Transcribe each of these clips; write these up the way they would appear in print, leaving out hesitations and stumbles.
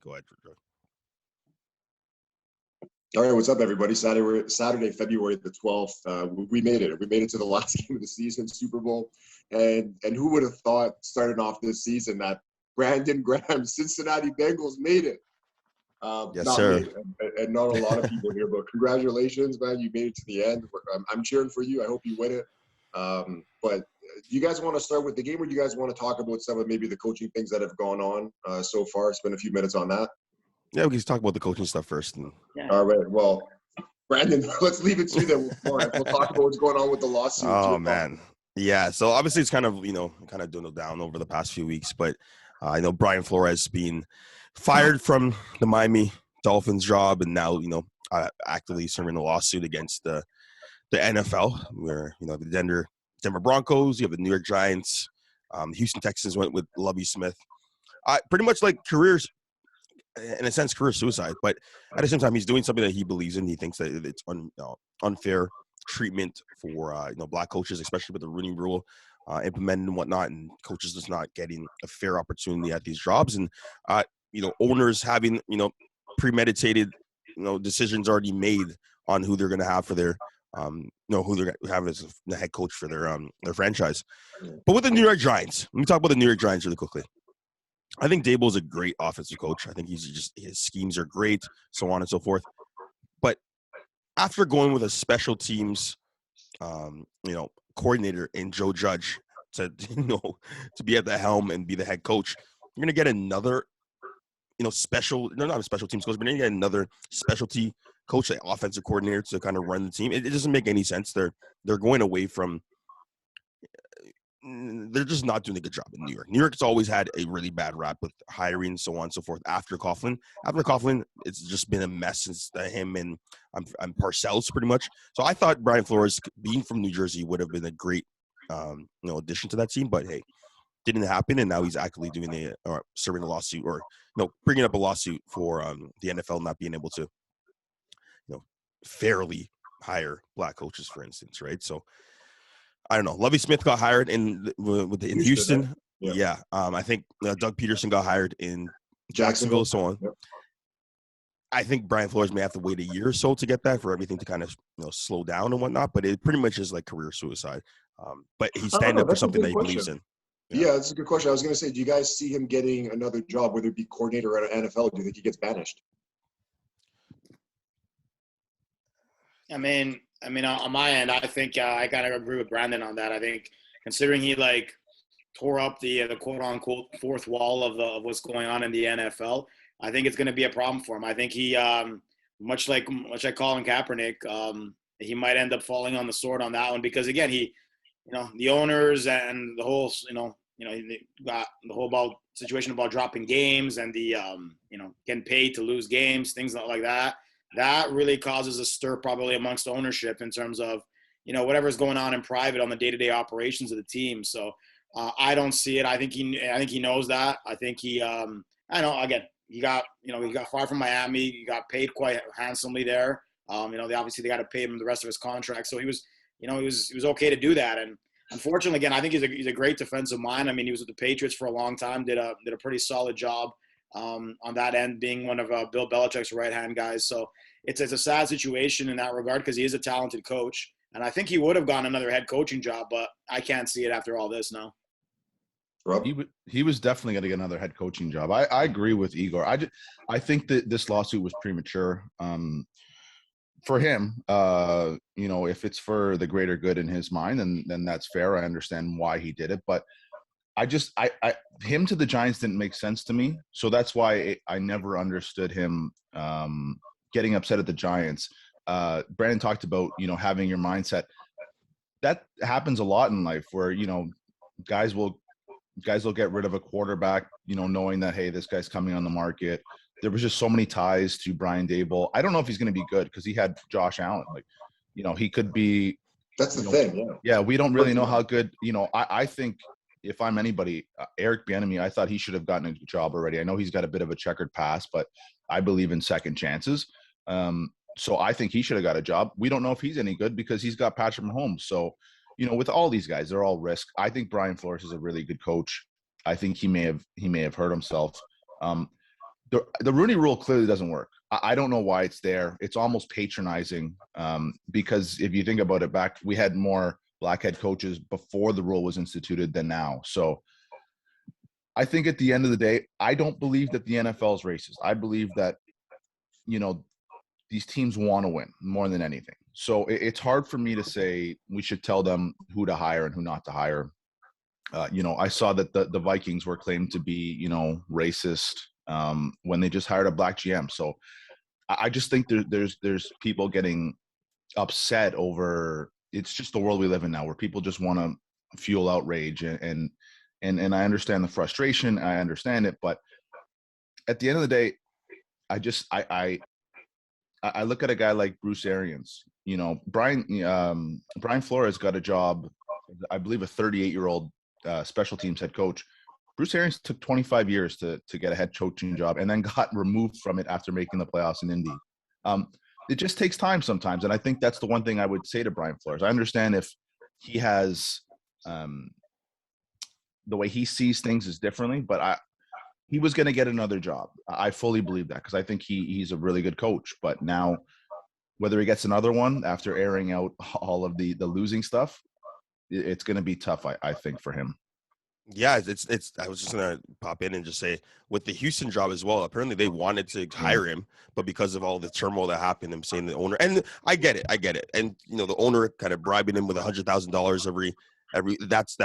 Go ahead, Joe. All right, what's up, everybody? Saturday, February the 12th. We made it. We made it to the last game of the season, Super Bowl. And who would have thought, starting off this season, that Brandon Graham's Cincinnati Bengals made it? Yes, not sir. me, and not a lot of people here, but congratulations, man. You made it to the end. I'm cheering for you. I hope you win it. But do you guys want to start with the game, or do you guys want to talk about some of maybe the coaching things that have gone on so far? Spend a few minutes on that. Yeah, we can talk about the coaching stuff first. All right. Well, Brandon, let's leave it to you then. We'll talk about what's going on with the lawsuit. Oh, man. Yeah, so obviously it's kind of dwindled down over the past few weeks, but I know Brian Flores being fired from the Miami Dolphins job and now, actively serving a lawsuit against the NFL, where, the Denver Broncos, you have the New York Giants, Houston Texans went with Lovie Smith. Pretty much like career suicide, but at the same time, he's doing something that he believes in. He thinks that it's unfair treatment for black coaches, especially with the Rooney Rule implemented and whatnot, and coaches just not getting a fair opportunity at these jobs, and owners having premeditated decisions already made on who they're going to have for their who they're going to have as the head coach for their franchise. But with the New York Giants, let me talk about the New York Giants really quickly. I think Daboll is a great offensive coach. I think his schemes are great, so on and so forth. But after going with a special teams, coordinator in Joe Judge to be at the helm and be the head coach, you're going to get another, not a special teams coach, but you're going to get another specialty coach, like offensive coordinator, to kind of run the team. It doesn't make any sense. They're going away from. They're just not doing a good job in New York. New York's always had a really bad rap with hiring, so on and so forth. After Coughlin, it's just been a mess since him and Parcells pretty much. So I thought Brian Flores, being from New Jersey, would have been a great, addition to that team. But hey, didn't happen, and now he's actually doing serving a lawsuit, or bringing up a lawsuit for the NFL not being able to, fairly hire black coaches, for instance, right? So. I don't know. Lovie Smith got hired in Houston. Yeah. I think Doug Peterson got hired in Jacksonville, so on. Yep. I think Brian Flores may have to wait a year or so to get that, for everything to kind of slow down and whatnot. But it pretty much is like career suicide. But he's standing up for something that he believes in. Yeah, that's a good question. I was going to say, do you guys see him getting another job, whether it be coordinator or at NFL? Do you think he gets banished? I mean, on my end, I think I kind of agree with Brandon on that. I think, considering he tore up the quote unquote fourth wall of what's going on in the NFL, I think it's going to be a problem for him. I think he, much like Colin Kaepernick, he might end up falling on the sword on that one, because again, he, the owners and the whole, got the whole situation about dropping games and the, getting paid to lose games, things like that. That really causes a stir probably amongst ownership in terms of, whatever's going on in private on the day-to-day operations of the team. So I don't see it. I think he knows that. I think he, again, he got fired from Miami. He got paid quite handsomely there. Obviously they got to pay him the rest of his contract. So he was okay to do that. And unfortunately, again, I think he's a great defensive mind. I mean, he was with the Patriots for a long time, did a pretty solid job on that end, being one of Bill Belichick's right-hand guys. So it's a sad situation in that regard, because he is a talented coach. And I think he would have gotten another head coaching job, but I can't see it after all this now. He was definitely going to get another head coaching job. I agree with Igor. I think that this lawsuit was premature for him. If it's for the greater good in his mind, then that's fair. I understand why he did it, but him to the Giants didn't make sense to me. So that's why I never understood him getting upset at the Giants. Brandon talked about, having your mindset. That happens a lot in life where, guys will get rid of a quarterback, knowing that, hey, this guy's coming on the market. There was just so many ties to Brian Daboll. I don't know if he's going to be good, because he had Josh Allen. He could be. That's the thing. Yeah, we don't really know how good. I think if I'm anybody, Eric Bieniemy, I thought he should have gotten a job already. I know he's got a bit of a checkered past, but I believe in second chances. So I think he should have got a job. We don't know if he's any good, because he's got Patrick Mahomes. So, with all these guys, they're all risk. I think Brian Flores is a really good coach. I think he may have hurt himself. the Rooney Rule clearly doesn't work. I don't know why it's there. It's almost patronizing because if you think about it, we had more black head coaches before the rule was instituted than now. So I think at the end of the day, I don't believe that the NFL is racist. I believe that, these teams want to win more than anything. So it's hard for me to say we should tell them who to hire and who not to hire. I saw that the Vikings were claimed to be, racist when they just hired a black GM. So I just think there's people getting upset over. It's just the world we live in now, where people just want to fuel outrage, and I understand the frustration. I understand it, but at the end of the day, I look at a guy like Bruce Arians. Brian Flores got a job, I believe, a 38-year-old special teams head coach. Bruce Arians took 25 years to get a head coaching job, and then got removed from it after making the playoffs in Indy. It just takes time sometimes, and I think that's the one thing I would say to Brian Flores. I understand if he has the way he sees things is differently, but he was going to get another job. I fully believe that, because I think he's a really good coach. But now, whether he gets another one after airing out all of the losing stuff, it's going to be tough, I think, for him. Yeah, it's. I was just gonna pop in and just say, with the Houston job as well, apparently they wanted to hire him, but because of all the turmoil that happened, I'm saying the owner, and I get it, and the owner kind of bribing him with $100,000 every. That's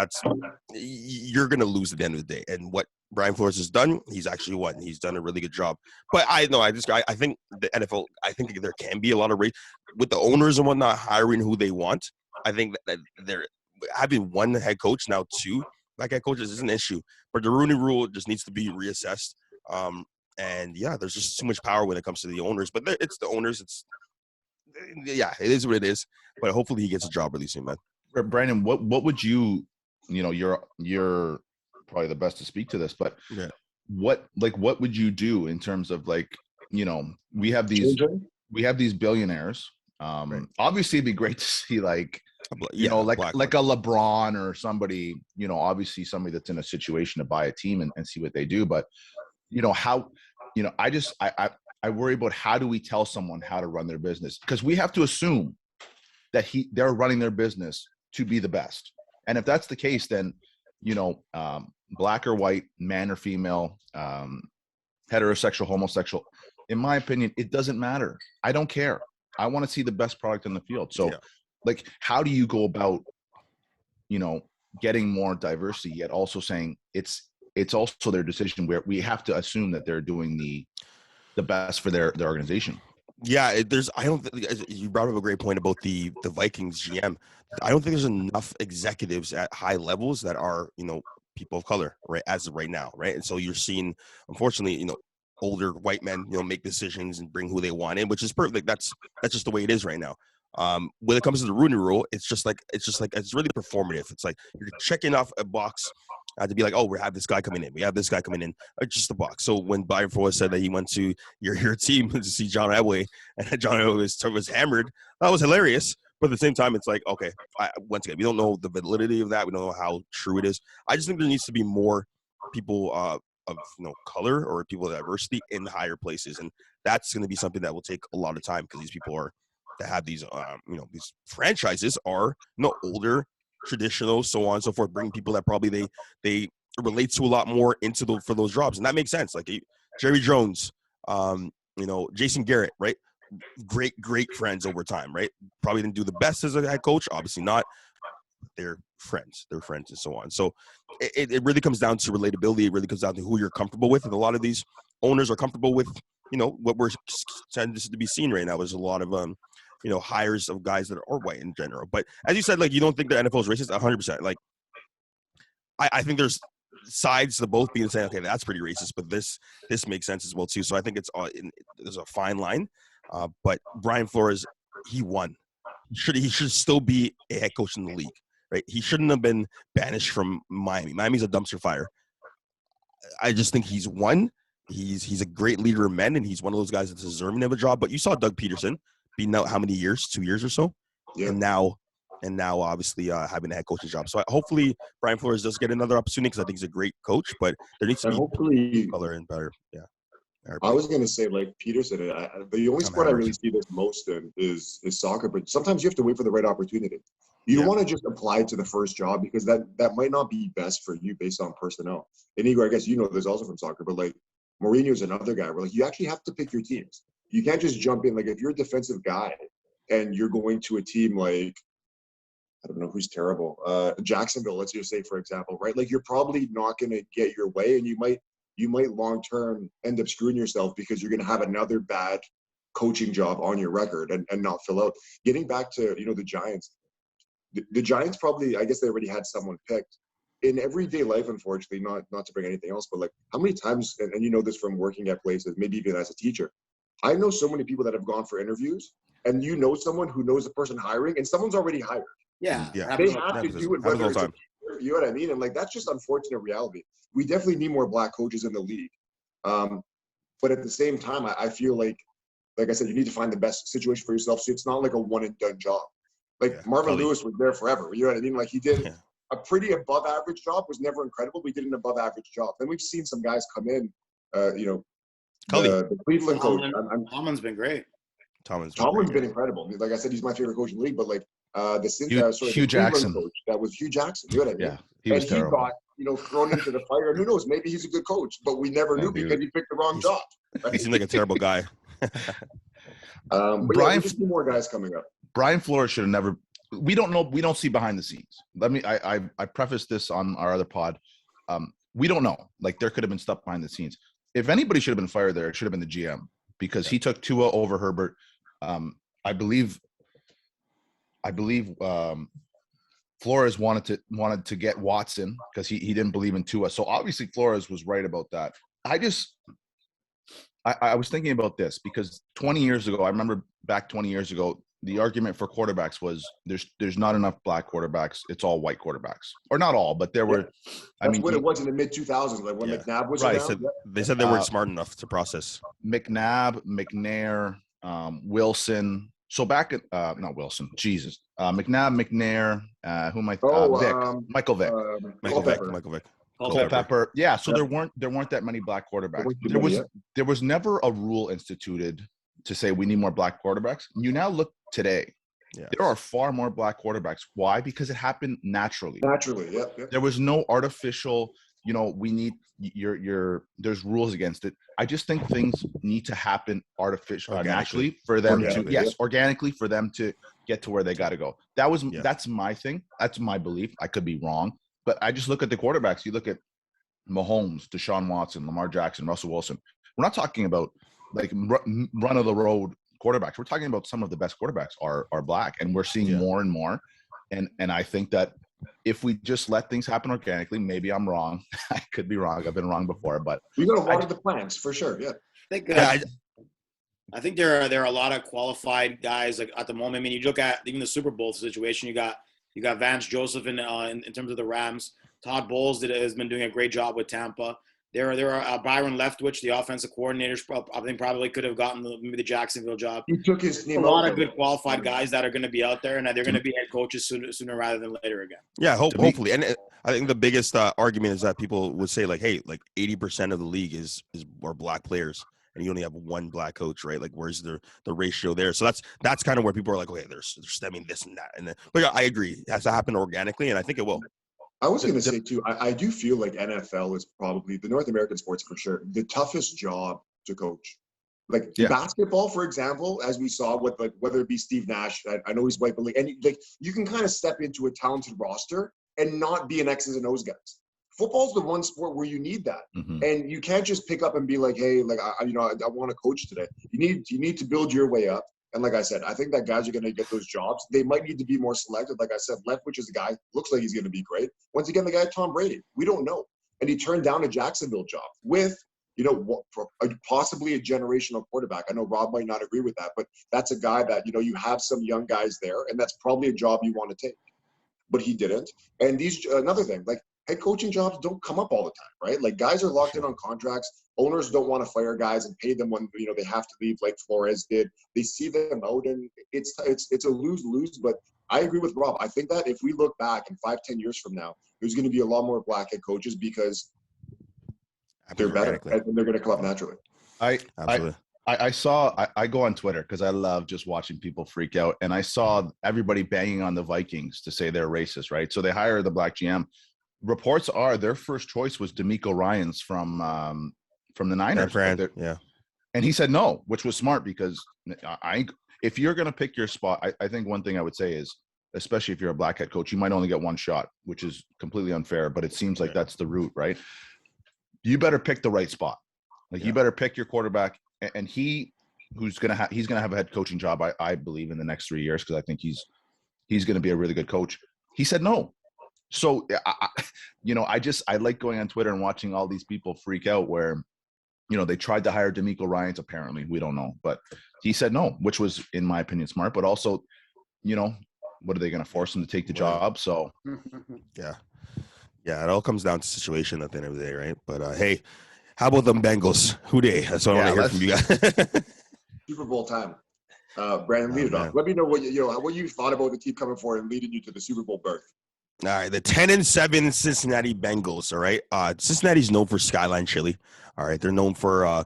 you're gonna lose at the end of the day. And what Brian Flores has done, he's actually won. He's done a really good job. But I think the NFL, I think there can be a lot of race with the owners and whatnot hiring who they want. I think that they're having one head coach, now two black head coaches, is an issue. But the Rooney Rule just needs to be reassessed. And yeah, there's just too much power when it comes to the owners. But it's the owners. It is what it is. But hopefully he gets a job really soon, man. Brandon, what would you you're probably the best to speak to this, but yeah, what would you do in terms of we have these billionaires. Right. Obviously it'd be great to see like a LeBron or somebody, obviously somebody that's in a situation to buy a team and see what they do. But I worry about, how do we tell someone how to run their business? Because we have to assume that they're running their business to be the best. And if that's the case, then, black or white, man or female, heterosexual, homosexual, in my opinion, it doesn't matter. I don't care. I want to see the best product in the field. So how do you go about, getting more diversity, yet also saying it's also their decision, where we have to assume that they're doing the best for their organization? Yeah, you brought up a great point about the Vikings GM. I don't think there's enough executives at high levels that are, people of color, right, as of right now, right? And so you're seeing, unfortunately, older white men, make decisions and bring who they want in, which is perfect. That's just the way it is right now. When it comes to the Rooney Rule, it's really performative. It's like you're checking off a box to be like, oh, we have this guy coming in. We have this guy coming in. Just a box. So when Brian Flores said that he went to your team to see John Elway, and John Elway was hammered, that was hilarious. But at the same time, it's like, okay, once again, we don't know the validity of that. We don't know how true it is. I just think there needs to be more people of color or people of diversity in higher places, and that's going to be something that will take a lot of time, because these people that have these these franchises are older, traditional, so on and so forth, bring people that probably they relate to a lot more for those jobs, and that makes sense. Like Jerry Jones, Jason Garrett, right? Great friends over time, right? Probably didn't do the best as a head coach, obviously not. They're friends, and so on. So it really comes down to relatability. It really comes down to who you're comfortable with, and a lot of these owners are comfortable with what we're tending to be seen right now is a lot of hires of guys that are white in general. But as you said, like, you don't think the NFL is racist? 100%. Like, I think there's sides to both being saying, okay, that's pretty racist, but this makes sense as well too. So I think there's a fine line. But Brian Flores, he won. He should still be a head coach in the league, right? He shouldn't have been banished from Miami. Miami's a dumpster fire. I just think he's won. He's a great leader of men, and he's one of those guys that's deserving of a job. But you saw Doug Peterson being out how many years? 2 years or so? Yeah. And now obviously having a head coaching job. So hopefully Brian Flores does get another opportunity, because I think he's a great coach, but there needs to be color and better. Yeah. I was going to say, like Peter said, the only sport I really see this most in is soccer. But sometimes you have to wait for the right opportunity. You don't want to just apply to the first job because that might not be best for you based on personnel. And Igor, I guess you know this also from soccer, but like Mourinho's another guy where like you actually have to pick your teams. You can't just jump in. Like if you're a defensive guy and you're going to a team like, I don't know who's terrible, Jacksonville, let's just say, for example, right? Like you're probably not going to get your way, and you might long-term end up screwing yourself because you're going to have another bad coaching job on your record and not fill out. Getting back to, the Giants, the Giants probably, I guess they already had someone picked. In everyday life, unfortunately, not to bring anything else, but like how many times, and you know this from working at places, maybe even as a teacher, I know so many people that have gone for interviews, and you know someone who knows the person hiring, and someone's already hired. Yeah. They have to do it whether it's you know what I mean? And like that's just unfortunate reality. We definitely need more black coaches in the league. But at the same time, I feel like I said, you need to find the best situation for yourself. So it's not like a one and done job. Like Marvin Lewis was there forever. You know what I mean? Like he did a pretty above average job, was never incredible. We did an above average job. Then we've seen some guys come in, the Cleveland coach. Tomlin's been great. Tomlin's been incredible. Like I said, he's my favorite coach in the league, but like Hugh Jackson coach, that was Hugh Jackson. You know what I mean? Yeah, he was terrible. He got thrown into the fire, and who knows? Maybe he's a good coach, but we never knew because he picked the wrong job. Right? He seemed like a terrible guy. But we just need more guys coming up. Brian Flores should have never. We don't know. We don't see behind the scenes. I preface this on our other pod. We don't know. Like there could have been stuff behind the scenes. If anybody should have been fired there, it should have been the GM because he took Tua over Herbert. I believe Flores wanted to get Watson because he didn't believe in Tua. So obviously Flores was right about that. I was thinking about this because 20 years ago, I remember back 20 years ago, the argument for quarterbacks was there's not enough black quarterbacks. It's all white quarterbacks, or not all, but there were. That's what it was in the mid 2000s, like when McNabb was around. They said they weren't smart enough to process. McNabb, McNair, Wilson. So back at not Wilson, Jesus, McNabb, McNair, who am I? Vick, Michael Vick, Michael Vick. Culpepper. Yeah. So there weren't that many black quarterbacks. There was never a rule instituted to say we need more black quarterbacks. You now look today. Yeah. There are far more black quarterbacks. Why? Because it happened naturally. Yep. There was no artificial, we need there's rules against it. I just think things need to happen naturally for them organically for them to get to where they got to go. That's my thing. That's my belief. I could be wrong, but I just look at the quarterbacks. You look at Mahomes, Deshaun Watson, Lamar Jackson, Russell Wilson. We're not talking about like run of the road quarterbacks. We're talking about some of the best quarterbacks are black, and we're seeing more and more. And I think that if we just let things happen organically, maybe I'm wrong. I could be wrong. I've been wrong before, but we got to water the plants for sure. Yeah. I think there are a lot of qualified guys like at the moment. I mean, you look at even the Super Bowl situation. You got Vance Joseph in terms of the Rams. Todd Bowles has been doing a great job with Tampa. There are Byron Leftwich, the offensive coordinator. I think probably could have gotten maybe the Jacksonville job. He took his name. A lot of good qualified guys that are going to be out there, and they're going to be head coaches sooner rather than later again. Yeah, hopefully. And I think the biggest argument is that people would say like, hey, like 80% of the league are black players, and you only have one black coach, right? Like, where's the ratio there? So that's kind of where people are like, okay, they're stemming this and that, and then. But yeah, I agree, it has to happen organically, and I think it will. I was going to say too, I do feel like NFL is probably the North American sports for sure the toughest job to coach. Like basketball, for example, as we saw with like whether it be Steve Nash, I know he's white, but you can kind of step into a talented roster and not be an X's and O's guys. Football's the one sport where you need that, and you can't just pick up and be like, hey, like I want to coach today. You need to build your way up. And like I said, I think that guys are going to get those jobs. They might need to be more selective. Like I said, Leftwich is a guy, looks like he's going to be great. Once again, the guy Tom Brady, we don't know. And he turned down a Jacksonville job with, possibly a generational quarterback. I know Rob might not agree with that, but that's a guy that, you have some young guys there, and that's probably a job you want to take. But he didn't. And another thing, like head coaching jobs don't come up all the time, right? Like guys are locked in on contracts. Owners don't want to fire guys and pay them when they have to leave, like Flores did. They see them out, and it's a lose-lose. But I agree with Rob. I think that if we look back in 5-10 years from now, there's going to be a lot more black head coaches because they're better and they're going to come up naturally. I Absolutely. I go on Twitter because I love just watching people freak out, and I saw everybody banging on the Vikings to say they're racist, right? So they hire the black GM. Reports are their first choice was D'Amico Ryans from the Niners, Yeah. and he said no, which was smart because if you're going to pick your spot, I think one thing I would say is, especially if you're a black head coach, you might only get one shot, which is completely unfair, but it seems like that's the route, right? You better pick the right spot. Like you better pick your quarterback, and he's going to have a head coaching job, I believe, in the next 3 years, because I think he's going to be a really good coach. He said no. So, I like going on Twitter and watching all these people freak out where, they tried to hire D'Amico Ryans. Apparently, we don't know, but he said no, which was, in my opinion, smart. But also, what are they going to force him to take the job? So, yeah, it all comes down to situation at the end of the day, right? But hey, how about them Bengals? Who dey? That's what I want to hear from you guys. Super Bowl time. Brandon, lead it off. Let me know what you thought about the team coming forward and leading you to the Super Bowl berth. All right, the 10-7 Cincinnati Bengals. All right, Cincinnati's known for Skyline Chili. All right, they're known for a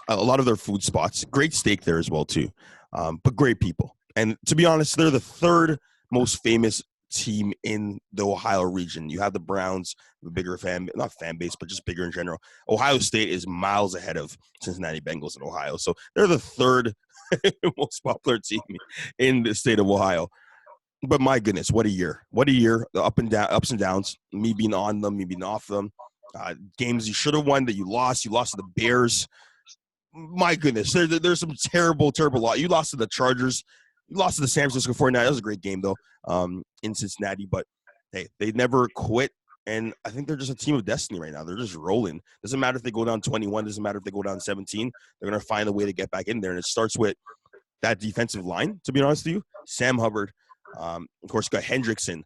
lot of their food spots. Great steak there as well too, but great people. And to be honest, they're the third most famous team in the Ohio region. You have the Browns, the bigger not fan base, but just bigger in general. Ohio State is miles ahead of Cincinnati Bengals in Ohio, so they're the third most popular team in the state of Ohio. But my goodness, what a year! What a year! The ups and downs. Me being on them, me being off them. Games you should have won that you lost. You lost to the Bears. My goodness, there's some terrible loss. You lost to the Chargers. You lost to the San Francisco 49ers. That was a great game though, in Cincinnati. But hey, they never quit, and I think they're just a team of destiny right now. They're just rolling. Doesn't matter if they go down 21. Doesn't matter if they go down 17. They're gonna find a way to get back in there, and it starts with that defensive line. To be honest with you, Sam Hubbard. Of course, you got Hendrickson.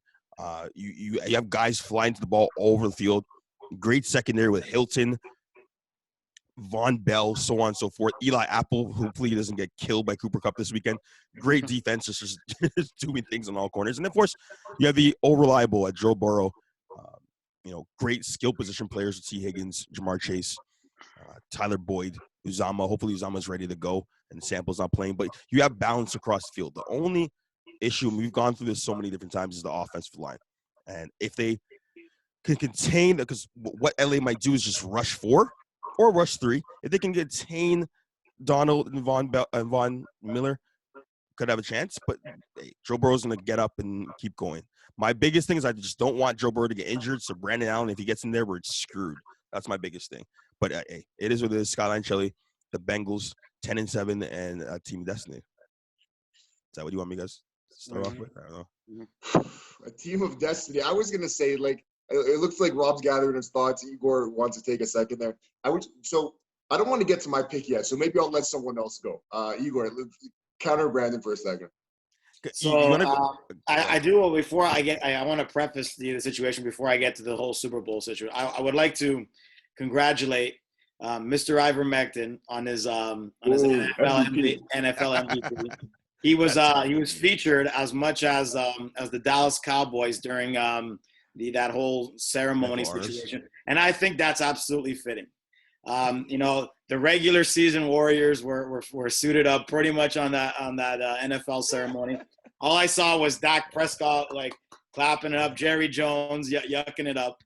You have guys flying to the ball all over the field. Great secondary with Hilton, Von Bell, so on and so forth. Eli Apple, hopefully he doesn't get killed by Cooper Kupp this weekend. Great defense, just doing things on all corners. And of course, you have the reliable Joe Burrow. Great skill position players with T. Higgins, Jamar Chase, Tyler Boyd, Uzama. Hopefully Uzama's ready to go and Sample's not playing. But you have balance across the field. The only issue, and we've gone through this so many different times, is the offensive line. And if they can contain, because what LA might do is just rush 4 or rush 3. If they can contain Donald and Von Miller, could have a chance. But hey, Joe Burrow's going to get up and keep going. My biggest thing is I just don't want Joe Burrow to get injured. So Brandon Allen, if he gets in there, we're screwed. That's my biggest thing. But hey, it is what it is. Skyline Chili, the Bengals, 10-7, and Team Destiny. Is that what you want me guys to start off with? I don't know. A team of destiny. I was going to say, it looks like Rob's gathering his thoughts. Igor wants to take a second there. So I don't want to get to my pick yet, so maybe I'll let someone else go. Igor, counter Brandon for a second. So I do. Before I get, I want to preface the situation before I get to the whole Super Bowl situation. I would like to congratulate Mr. Ivermectin on his NFL MVP. He was featured as much as the Dallas Cowboys during that whole ceremony situation, and I think that's absolutely fitting. The regular season Warriors were suited up pretty much on that NFL ceremony. All I saw was Dak Prescott clapping it up, Jerry Jones yucking it up.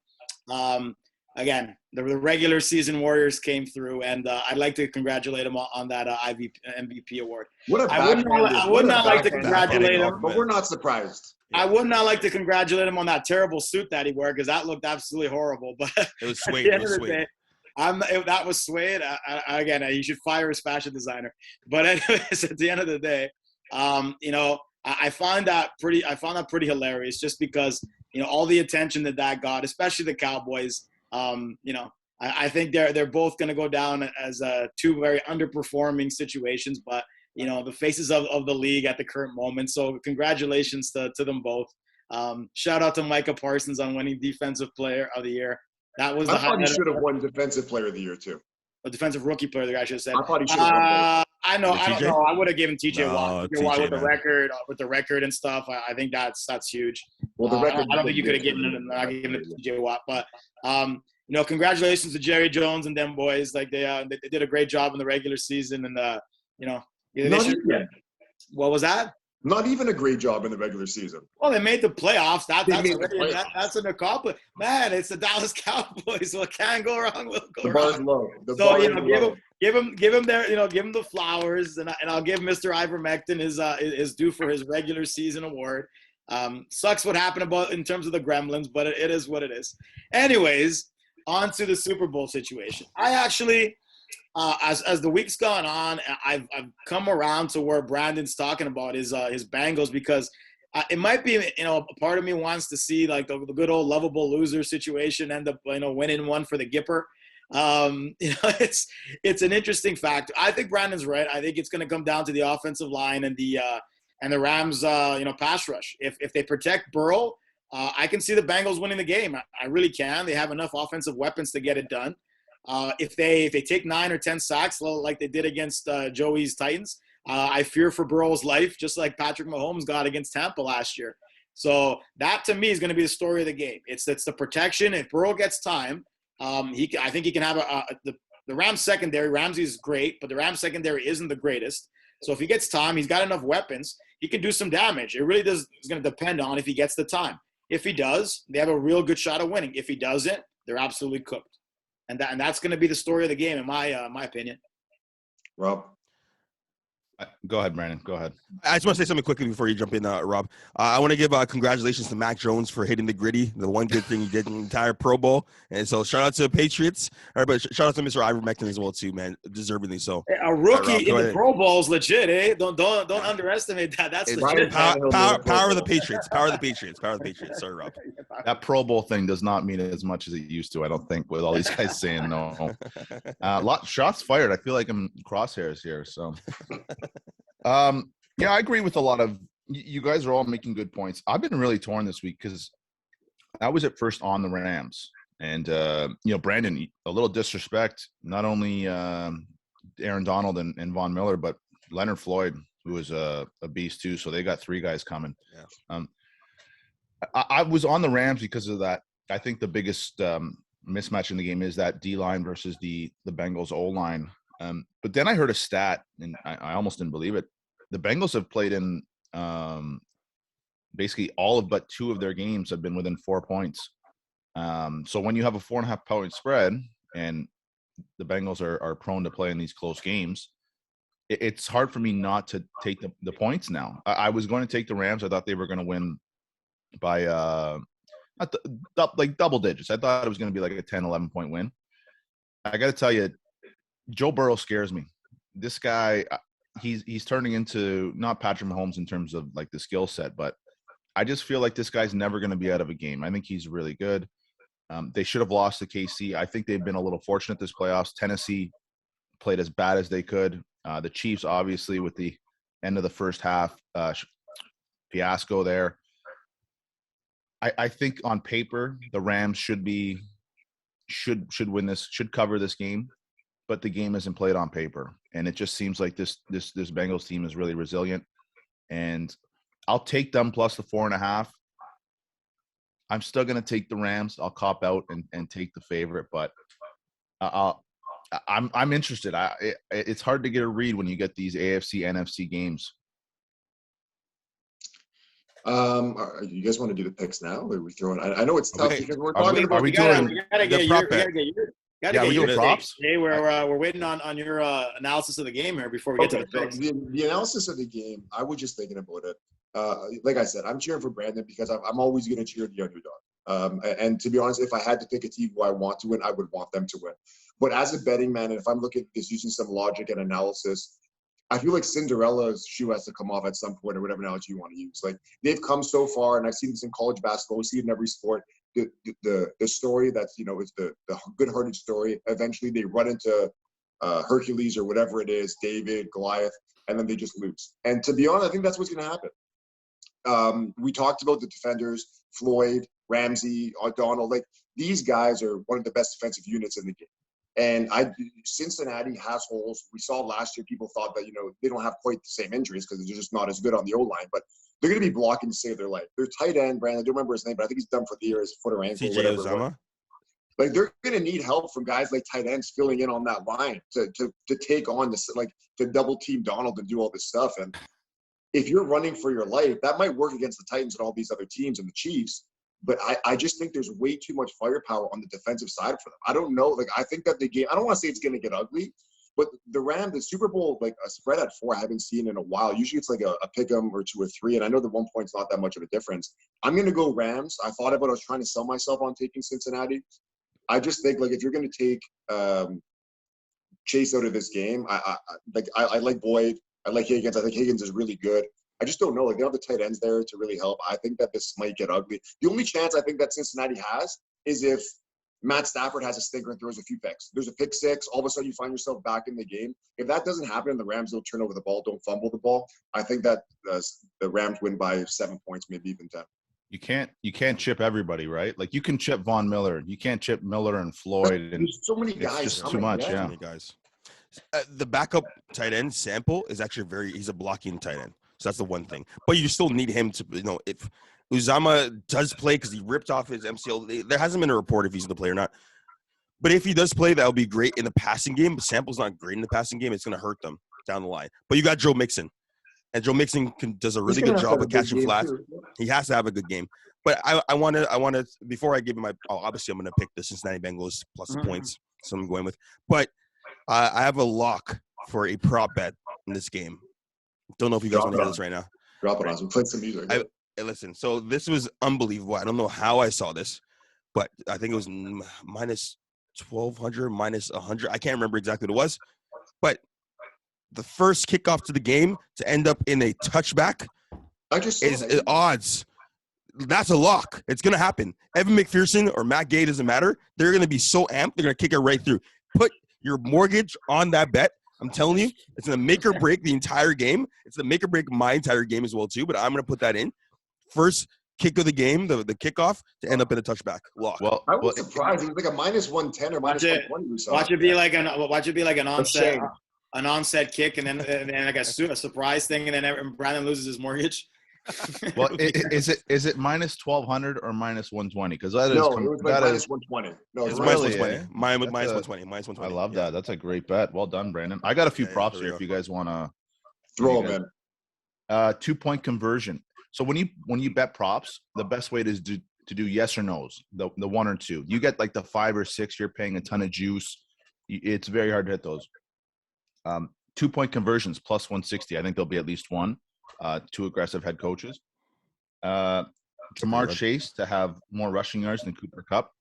Again, the regular season Warriors came through, and I'd like to congratulate him on that MVP award. I would not like to congratulate him, but we're not surprised. I would not like to congratulate him on that terrible suit that he wore, because that looked absolutely horrible. But it was suede. That was suede. Again, he should fire his fashion designer. But anyways, at the end of the day, I found that pretty hilarious, just because all the attention that got, especially the Cowboys. I think they're both going to go down as two very underperforming situations, but the faces of the league at the current moment. So congratulations to them both. Shout out to Micah Parsons on winning Defensive Player of the Year. That was I thought he should have won Defensive Player of the Year too. A Defensive Rookie Player of the Year, I should have said. I thought he should have won both. I don't know. I would have given TJ Watt. TJ Watt with the record and stuff. I think that's huge. Well, the record. I don't think you could have given it to TJ Watt, but congratulations to Jerry Jones and them boys. Like they did a great job in the regular season, and what was that? Not even a great job in the regular season. Well, they made the playoffs. That's an accomplishment. Man, it's the Dallas Cowboys. What can go wrong will go wrong. Give him the flowers, and I'll give Mr. Ivermectin his due for his regular season award. Sucks what happened in terms of the Gremlins, but it is what it is. Anyways, on to the Super Bowl situation. I actually, as the week's gone on, I've come around to where Brandon's talking about his Bengals, because it might be, a part of me wants to see like the good old lovable loser situation end up, winning one for the Gipper. It's an interesting factor. I think Brandon's right. I think it's going to come down to the offensive line and the Rams, pass rush. If they protect Burrow, I can see the Bengals winning the game. I really can. They have enough offensive weapons to get it done. If they take 9 or 10 sacks like they did against Joey's Titans, I fear for Burrow's life, just like Patrick Mahomes got against Tampa last year. So that to me is going to be the story of the game. It's the protection. If Burrow gets time, I think he can have the Rams secondary. Ramsey's great, but the Rams secondary isn't the greatest. So if he gets time, he's got enough weapons. He can do some damage. It really is going to depend on if he gets the time. If he does, they have a real good shot of winning. If he doesn't, they're absolutely cooked. And that's going to be the story of the game, in my opinion. Rob? Go ahead, Brandon. Go ahead. I just want to say something quickly before you jump in, Rob. I want to give congratulations to Mac Jones for hitting the gritty, the one good thing he did in the entire Pro Bowl. And so shout out to the Patriots. All right, but shout out to Mr. Ivermectin as well, too, man. Deservedly so. A rookie in the Pro Bowl is legit, eh? Don't underestimate that. That's legit. Power of the Patriots. Power of the Patriots. Power of the Patriots. Sorry, Rob. That Pro Bowl thing does not mean as much as it used to, I don't think, with all these guys saying no. Shots fired. I feel like I'm crosshairs here, so. Yeah, I agree with a lot of you guys are all making good points. I've been really torn this week because I was at first on the Rams, and Brandon, a little disrespect, not only Aaron Donald and Von Miller, but Leonard Floyd, who is a beast too. So they got 3 guys coming. Yeah. I was on the Rams because of that. I think the biggest mismatch in the game is that D line versus the Bengals O line. But then I heard a stat, and I almost didn't believe it. The Bengals have played in basically all of but 2 of their games have been within 4 points. So when you have a 4.5 point spread, and the Bengals are prone to play in these close games, it's hard for me not to take the points now. I was going to take the Rams. I thought they were going to win by like double digits. I thought it was going to be like a 10, 11 point win. I got to tell you, Joe Burrow scares me. This guy, he's turning into not Patrick Mahomes in terms of like the skill set, but I just feel like this guy's never going to be out of a game. I think he's really good. They should have lost to KC. I think they've been a little fortunate this playoffs. Tennessee played as bad as they could. The Chiefs, obviously, with the end of the first half fiasco there. I think on paper the Rams should win this, should cover this game, but the game isn't played on paper, and it just seems like this Bengals team is really resilient. And I'll take them plus the 4.5. I'm still going to take the Rams. I'll cop out and take the favorite, but I'm interested. It's hard to get a read when you get these AFC, NFC games. You guys want to do the picks now? Or are we throwing? I know it's tough because we're talking about. We gotta get your props. Hey, we're waiting on your analysis of the game here before we get to the picks. The analysis of the game, I was just thinking about it. Like I said, I'm cheering for Brandon because I'm always going to cheer the underdog. And to be honest, if I had to pick a team who I want to win, I would want them to win. But as a betting man, and if I'm looking at this using some logic and analysis, I feel like Cinderella's shoe has to come off at some point, or whatever analogy you want to use. Like, they've come so far, and I've seen this in college basketball. We see it in every sport. The story that's, is the good-hearted story. Eventually, they run into Hercules or whatever it is, David, Goliath, and then they just lose. And to be honest, I think that's what's going to happen. We talked about the defenders, Floyd, Ramsey, O'Donnell. Like, these guys are one of the best defensive units in the game. And Cincinnati has holes. We saw last year, people thought that, they don't have quite the same injuries because they're just not as good on the O-line, but they're going to be blocking to save their life. Their tight end, Brandon, I don't remember his name, but I think he's done for the year, his foot or ankle, CJ whatever. Uzomah? Like they're going to need help from guys like tight ends filling in on that line to take on this, like to double team Donald and do all this stuff. And if you're running for your life, that might work against the Titans and all these other teams and the Chiefs. But I just think there's way too much firepower on the defensive side for them. I don't know. Like, I think that the game, I don't want to say it's going to get ugly, but the Rams, the Super Bowl, like a spread at 4, I haven't seen in a while. Usually it's like a pick 'em or 2 or 3. And I know the 1 point's not that much of a difference. I'm going to go Rams. I was trying to sell myself on taking Cincinnati. I just think, like, if you're going to take Chase out of this game, I like Boyd. I like Higgins. I think Higgins is really good. I just don't know. Like, they don't have the tight ends there to really help. I think that this might get ugly. The only chance I think that Cincinnati has is if Matt Stafford has a stinker and throws a few picks. There's a pick 6. All of a sudden, you find yourself back in the game. If that doesn't happen and the Rams don't turn over the ball, don't fumble the ball, I think that the Rams win by 7 points, maybe even 10. You can't chip everybody, right? Like, you can chip Von Miller. You can't chip Miller and Floyd. And there's so many guys. It's just too much, yeah. Too many guys. The backup tight end, Sample, is actually he's a blocking tight end. So that's the one thing. But you still need him to, if Uzama does play because he ripped off his MCL, there hasn't been a report if he's the player or not. But if he does play, that would be great in the passing game. But Sample's not great in the passing game. It's going to hurt them down the line. But you got Joe Mixon. And Joe Mixon does a really good job of catching flats. He has to have a good game. But I want to, before I give him obviously I'm going to pick the Cincinnati Bengals plus the points. So I'm going with. But I have a lock for a prop bet in this game. Don't know if you guys want to hear this right now. Drop it on some. Play some music. Listen, so this was unbelievable. I don't know how I saw this, but I think it was minus 1,200, minus 100. I can't remember exactly what it was. But the first kickoff to the game to end up in a touchback is odds. That's a lock. It's going to happen. Evan McPherson or Matt Gay, doesn't matter. They're going to be so amped, they're going to kick it right through. Put your mortgage on that bet. I'm telling you, it's going to make or break the entire game. It's going to make or break my entire game as well, too, but I'm going to put that in. First kick of the game, the kickoff, to end up in a touchback. Lock. Well, I was surprised. It was like a minus 110 or minus 120. Watch it be like an onset kick, and then like a surprise thing, and then Brandon loses his mortgage. Well, is it minus 1,200 or minus 120? Because that is it was like minus 120. No, it's minus 120. Mine with minus 120. Minus 120. I love that. That's a great bet. Well done, Brandon. I got a few props here if you guys want to throw them in. 2-point conversion. So when you bet props, the best way to do yes or no's, the 1 or 2. You get like the 5 or 6, you're paying a ton of juice. It's very hard to hit those. 2-point conversions plus 160. I think there'll be at least one. 2 aggressive head coaches. Jamar Chase to have more rushing yards than Cooper Kupp.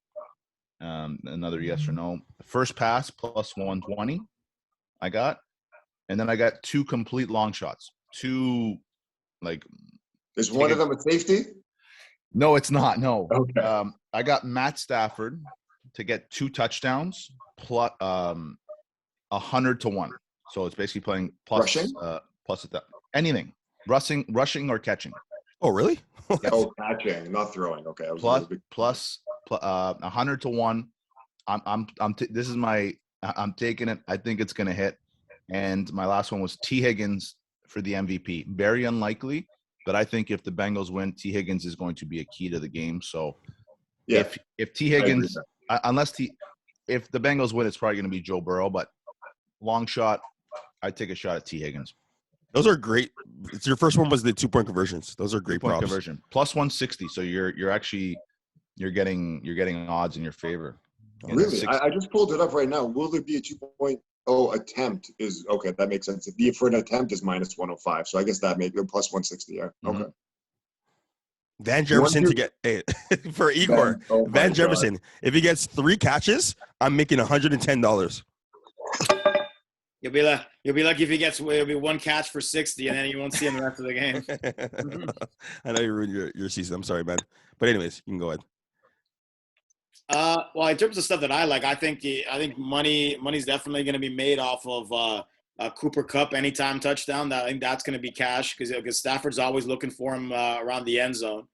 Another yes or no. First pass plus 120. I got, and then I got 2 complete long shots. 2 like. Is one of them a safety? No, it's not. No. Okay. I got Matt Stafford to get 2 touchdowns plus 100 to 1. So it's basically playing plus rushing? Plus anything. Rushing or catching. Oh, really? Yes. Oh, catching, not throwing. Okay. Plus 100 to 1. I'm taking it. I think it's going to hit. And my last one was T. Higgins for the MVP. Very unlikely, but I think if the Bengals win, T. Higgins is going to be a key to the game. So yeah, if T. Higgins, if the Bengals win, it's probably going to be Joe Burrow, but long shot, I'd take a shot at T. Higgins. Those are great. It's your first one was the 2-point conversions. Those are great props. Conversion plus 160. So you're getting odds in your favor. Really? I just pulled it up right now. Will there be a 2.0 attempt? Is okay. That makes sense. If for an attempt is minus 105. So I guess that makes it plus 160. Yeah. Mm-hmm. Okay. Van Jefferson to get for Igor. Van Jefferson. If he gets 3 catches, I'm making $110. You'll be lucky if he gets. It'll be 1 catch for 60, and then you won't see him the rest of the game. I know you ruined your season. I'm sorry, man. But anyways, you can go ahead. Well, in terms of stuff that I like, I think money's definitely going to be made off of Cooper Kupp anytime touchdown. I think that's going to be cash because Stafford's always looking for him around the end zone.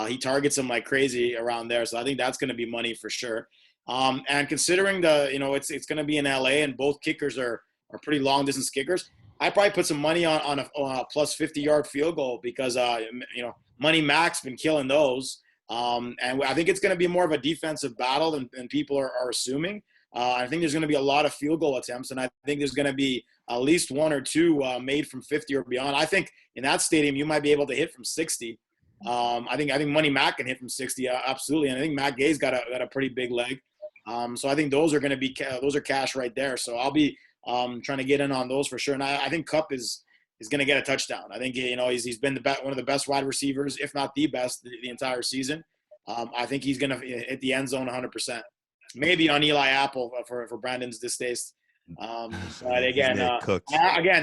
He targets him like crazy around there, so I think that's going to be money for sure. And considering it's going to be in LA and both kickers are pretty long distance kickers, I probably put some money on a plus 50-yard field goal because Money Mac's been killing those. And I think it's going to be more of a defensive battle than people are assuming. I think there's going to be a lot of field goal attempts, and I think there's going to be at least one or two made from 50 or beyond. I think in that stadium you might be able to hit from 60. I think Money Mac can hit from 60, absolutely, and I think Matt Gay's got a pretty big leg. So I think those are going to be those are cash right there. So I'll be trying to get in on those for sure. And I think Kupp is going to get a touchdown. I think he's been one of the best wide receivers, if not the best, the entire season. I think he's going to hit the end zone 100%. Maybe on Eli Apple for Brandon's distaste. But again,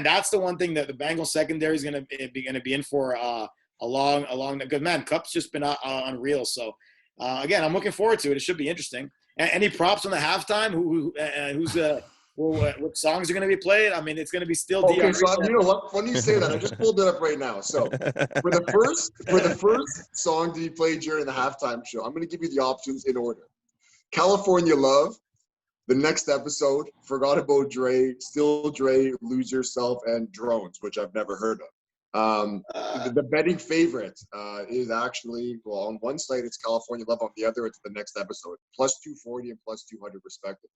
that's the one thing that the Bengals secondary is going to be in for a long. Because man, Kupp's just been unreal. So again, I'm looking forward to it. It should be interesting. Any props on the halftime? What songs are going to be played? I mean, it's going to be still. Okay, so you know what? When you say that, I just pulled it up right now. So for the first song to be played during the halftime show, I'm going to give you the options in order: California Love, The Next Episode, Forgot About Dre, Still Dre, Lose Yourself, and Drones, which I've never heard of. The betting favorite is actually, well, on one side it's California Love, on the other it's The Next Episode, plus 240 and plus 200 respectively.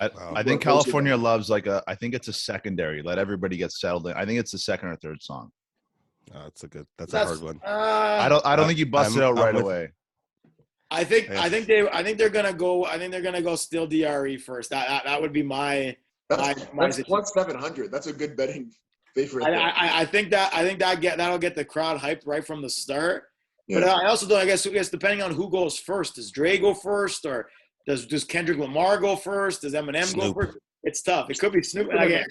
I think California Love's I think it's a secondary. Let everybody get settled in. I think it's the second or third song. That's a hard one. I don't think you bust it out right away. I think they're gonna go Still DRE first. That would be my. That's plus 700. That's a good betting favorite. I think that'll get the crowd hyped right from the start. Yeah. But I also don't. I guess depending on who goes first, does Dre go first, or does Kendrick Lamar go first? Does Eminem go first? It's tough. It could be Snoop.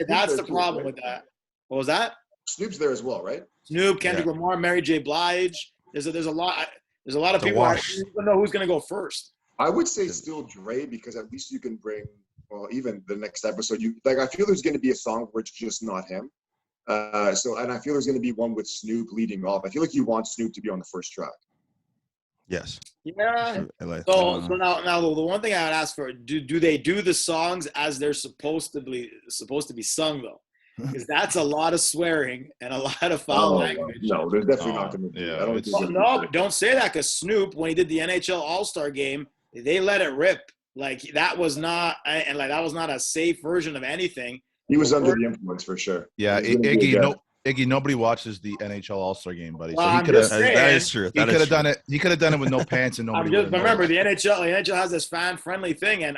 That's the problem with that. What was that? Snoop's there as well, right? Snoop, Kendrick Lamar, Mary J. Blige. There's a lot. There's a lot of people. I don't know who's going to go first. I would say still Dre, because at least you can bring. Well, even The Next Episode, I feel there's going to be a song where it's just not him. And I feel there's going to be one with Snoop leading off. I feel like you want Snoop to be on the first track. Yes. Yeah. So now the one thing I would ask for, do they do the songs as they're supposed to be sung though? Because that's a lot of swearing and a lot of foul language. No, there's definitely not going to be. Yeah, don't say that, because Snoop, when he did the NHL All-Star game, they let it rip. Like that was not a safe version of anything. He was under the influence for sure. Yeah, Iggy, nobody watches the NHL All-Star game, buddy. Well, so he could have. That is true. He could have done it. He could have done it with no pants and nobody. But remember, the NHL has this fan-friendly thing, and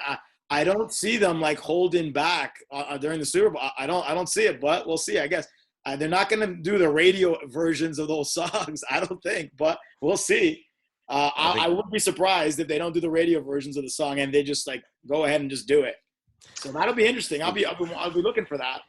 I don't see them like holding back during the Super Bowl. I don't see it, but we'll see. I guess they're not going to do the radio versions of those songs. I don't think, but we'll see. I wouldn't be surprised if they don't do the radio versions of the song and they just like go ahead and just do it. So that'll be interesting. I'll be looking for that.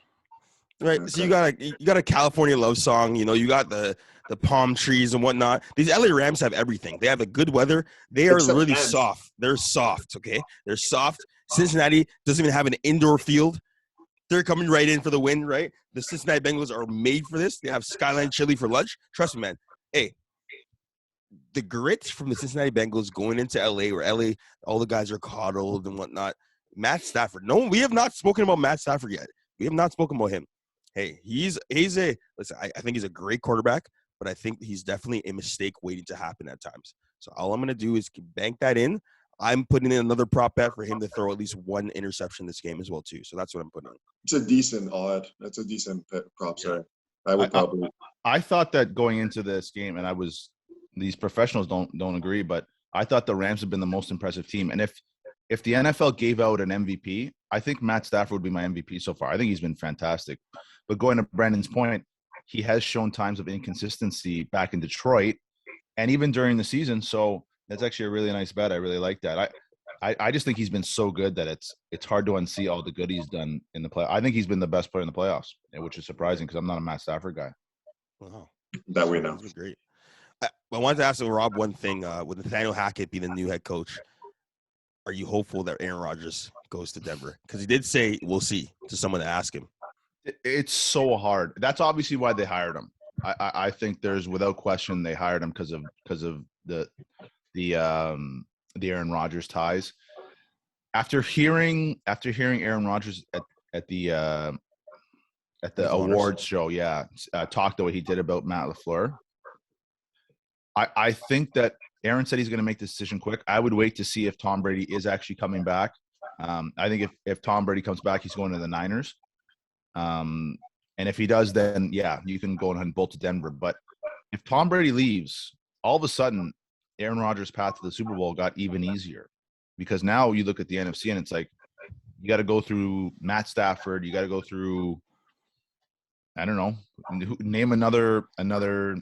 Right. So you got a California Love song. You got the palm trees and whatnot. These LA Rams have everything. They have the good weather. They are really soft. They're soft. Okay. They're soft. Cincinnati doesn't even have an indoor field. They're coming right in for the win, right? The Cincinnati Bengals are made for this. They have Skyline Chili for lunch. Trust me, man. Hey, the grit from the Cincinnati Bengals going into LA, where LA, all the guys are coddled and whatnot. Matt Stafford. No, we have not spoken about Matt Stafford yet. We have not spoken about him. Hey, listen, I think he's a great quarterback, but I think he's definitely a mistake waiting to happen at times. So all I'm going to do is bank that in. I'm putting in another prop bet for him to throw at least one interception this game as well, too. So that's what I'm putting in. It's a decent odd. That's a decent prop, sorry. I would probably. I thought that going into this game, and these professionals don't agree, but I thought the Rams have been the most impressive team. And if the NFL gave out an MVP, I think Matt Stafford would be my MVP so far. I think he's been fantastic. But going to Brandon's point, he has shown times of inconsistency back in Detroit and even during the season. So that's actually a really nice bet. I really like that. I just think he's been so good that it's hard to unsee all the good he's done in the play. I think he's been the best player in the playoffs, which is surprising because I'm not a Matt Stafford guy. Wow. That we know. That's great. I wanted to ask Rob one thing. With Nathaniel Hackett being the new head coach, are you hopeful that Aaron Rodgers goes to Denver? Because he did say we'll see to someone to ask him. It's so hard. That's obviously why they hired him. I think there's without question they hired him because of the Aaron Rodgers ties. After hearing Aaron Rodgers at the awards show, talk the way he did about Matt LaFleur, I think that Aaron said he's going to make the decision quick. I would wait to see if Tom Brady is actually coming back. I think if Tom Brady comes back, he's going to the Niners. And if he does, then yeah, you can go and bolt to Denver. But if Tom Brady leaves, all of a sudden, Aaron Rodgers' path to the Super Bowl got even easier, because now you look at the NFC and it's like you got to go through Matt Stafford. You got to go through, I don't know, name another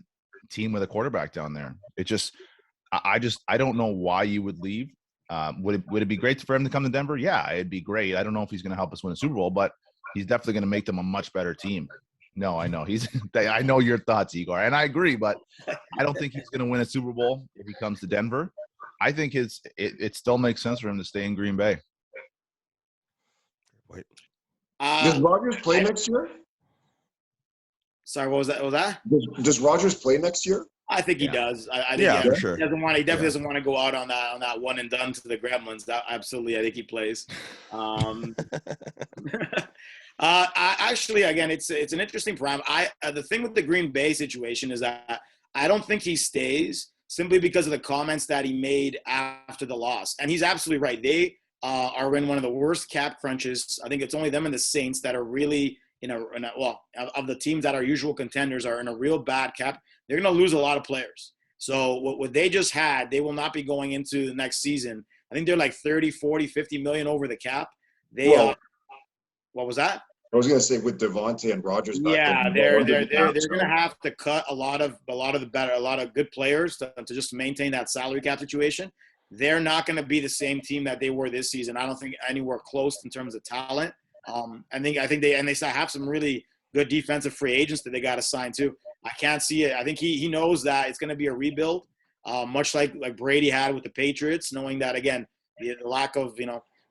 team with a quarterback down there. It just, I don't know why you would leave. Would it be great for him to come to Denver? Yeah, it'd be great. I don't know if he's going to help us win a Super Bowl, but he's definitely going to make them a much better team. No, I know I know your thoughts, Igor, and I agree, but I don't think he's going to win a Super Bowl if he comes to Denver. I think it still makes sense for him to stay in Green Bay. Wait. Does Rodgers play next year? Sorry, what was that? Does Rodgers play next year? I think he does. I think for sure. He definitely doesn't want to go out on that one and done to the Gremlins. Absolutely, I think he plays. Actually, again, it's an interesting parameter. The thing with the Green Bay situation is that I don't think he stays simply because of the comments that he made after the loss. And he's absolutely right. They are in one of the worst cap crunches. I think it's only them and the Saints that are really of the teams that are usual contenders are in a real bad cap. They're going to lose a lot of players. So what they just had, they will not be going into the next season. I think they're like 30, 40, 50 million over the cap. What was that? I was going to say with Devontae and Rodgers back. Yeah, they're going to have to cut a lot of good players to just maintain that salary cap situation. They're not going to be the same team that they were this season. I don't think anywhere close in terms of talent. I think they have some really good defensive free agents that they got to sign too. I can't see it. I think he knows that it's going to be a rebuild, much like Brady had with the Patriots, knowing that again the lack of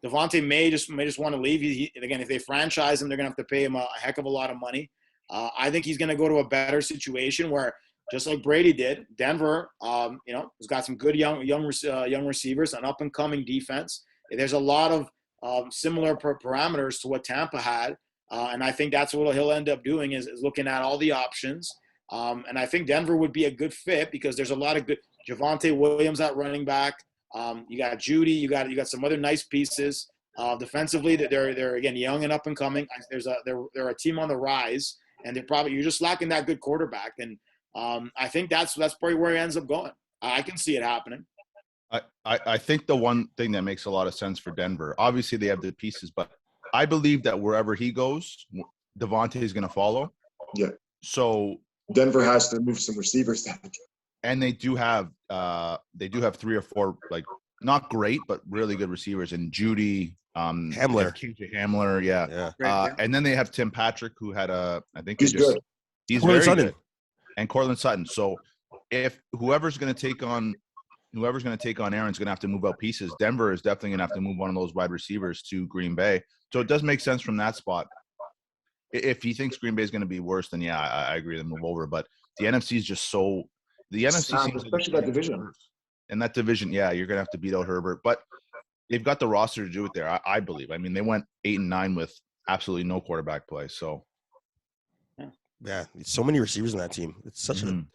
Devontae may just want to leave. Again, if they franchise him, they're going to have to pay him a heck of a lot of money. I think he's going to go to a better situation where, just like Brady did, Denver, has got some good young receivers, an up and coming defense. There's a lot of similar parameters to what Tampa had, and I think that's what he'll end up doing is looking at all the options. And I think Denver would be a good fit because there's a lot of good Javonte Williams at running back. You got Judy. You got some other nice pieces. Defensively, they're again young and up and coming. They're a team on the rise, and you're just lacking that good quarterback. And I think that's probably where he ends up going. I can see it happening. I think the one thing that makes a lot of sense for Denver, obviously they have the pieces, but I believe that wherever he goes, Devontae is going to follow. Yeah. So Denver has to move some receivers down. And they do have 3 or 4 like not great but really good receivers, and Judy, Hamler, KJ Hamler, yeah. And then they have Tim Patrick, who had I think he's good. He's very good, and Cortland Sutton. So if whoever's going to take on Aaron's going to have to move out pieces. Denver is definitely going to have to move one of those wide receivers to Green Bay. So it does make sense from that spot. If he thinks Green Bay is going to be worse, then yeah, I agree to move over. But the NFC is just so. The NFC seems especially that division. And that division, yeah, you're going to have to beat out Herbert. But they've got the roster to do it there, I believe. I mean, they went 8-9 with absolutely no quarterback play. So, yeah, so many receivers in that team. It's such a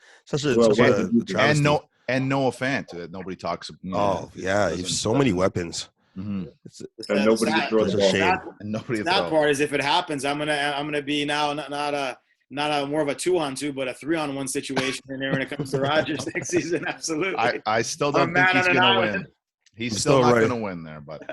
travesty. And Noah Fant that nobody talks about. Yeah, you have so many weapons. Mm-hmm. And nobody to throw the ball. And nobody. That part is if it happens, I'm gonna be now not a more of a 2-on-2, but a 3-on-1 situation in there when it comes to Rodgers next season. Absolutely. I still don't think he's going to win. He's still not going to win there, but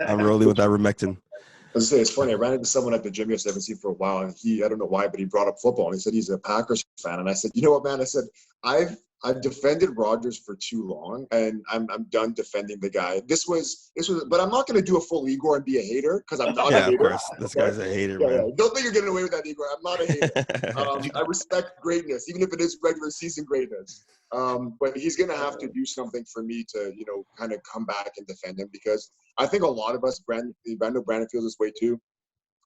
I'm rolling with that Remectin. I was going to say, it's funny. I ran into someone at the gym yesterday I haven't seen for a while, and I don't know why, but he brought up football, and he said he's a Packers fan. And I said, you know what, man? I said, I've defended Rodgers for too long, and I'm done defending the guy. This was, but I'm not going to do a full Igor and be a hater because I'm not a hater. Yeah, of course. This guy's a hater, man. Yeah. Don't think you're getting away with that, Igor. I'm not a hater. I respect greatness, even if it is regular season greatness. But he's going to have to do something for me to, kind of come back and defend him because I think a lot of us, Brandon feels this way too.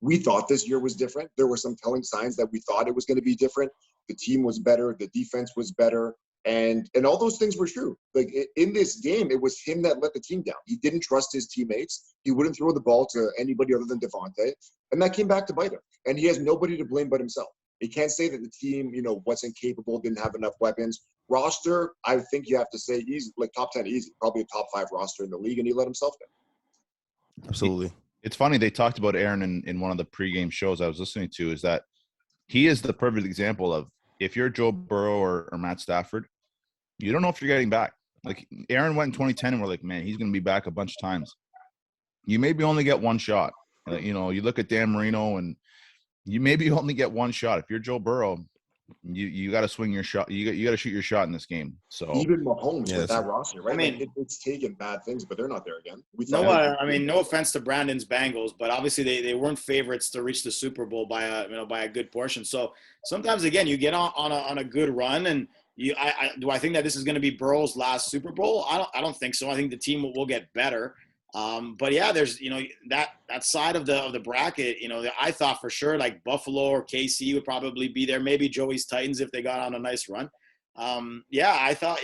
We thought this year was different. There were some telling signs that we thought it was going to be different. The team was better. The defense was better. And all those things were true. Like in this game, it was him that let the team down. He didn't trust his teammates. He wouldn't throw the ball to anybody other than Devontae. And that came back to bite him. And he has nobody to blame but himself. He can't say that the team, wasn't capable, didn't have enough weapons, roster, I think you have to say easy, like top 10 easy, probably a top 5 roster in the league, and he let himself down. Absolutely. It's funny, they talked about Aaron in one of the pregame shows I was listening to, is that he is the perfect example of, if you're Joe Burrow or Matt Stafford, you don't know if you're getting back. Like, Aaron went in 2010 and we're like, man, he's going to be back a bunch of times. You maybe only get one shot. You know, you look at Dan Marino and you maybe only get one shot. If you're Joe Burrow, you got to swing your shot. You got to shoot your shot in this game. So even Mahomes with that roster, right? I mean, it's taken bad things, but they're not there again. I mean, no offense to Brandon's Bengals, but obviously they weren't favorites to reach the Super Bowl by a good portion. So sometimes, again, you get on a good run, and do I think that this is going to be Burrow's last Super Bowl? I don't think so. I think the team will get better. But yeah, there's that side of the bracket. I thought for sure like Buffalo or KC would probably be there. Maybe Joey's Titans if they got on a nice run. Yeah, I thought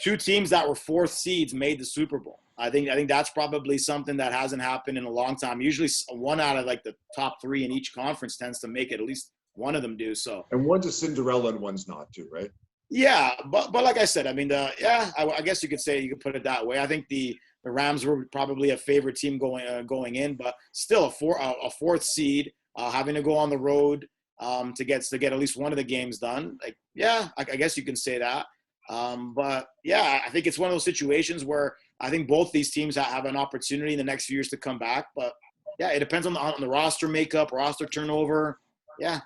two teams that were fourth seeds made the Super Bowl. I think that's probably something that hasn't happened in a long time. Usually, one out of like the top 3 in each conference tends to make it. At least one of them do. So, and one's a Cinderella and one's not too, right? Yeah, but like I said, I mean, I guess you could put it that way. I think the Rams were probably a favorite team going in, but still a fourth seed, having to go on the road to get at least one of the games done. Like, yeah, I guess you can say that. But yeah, I think it's one of those situations where I think both these teams have an opportunity in the next few years to come back. But yeah, it depends on the roster makeup, roster turnover. Yeah,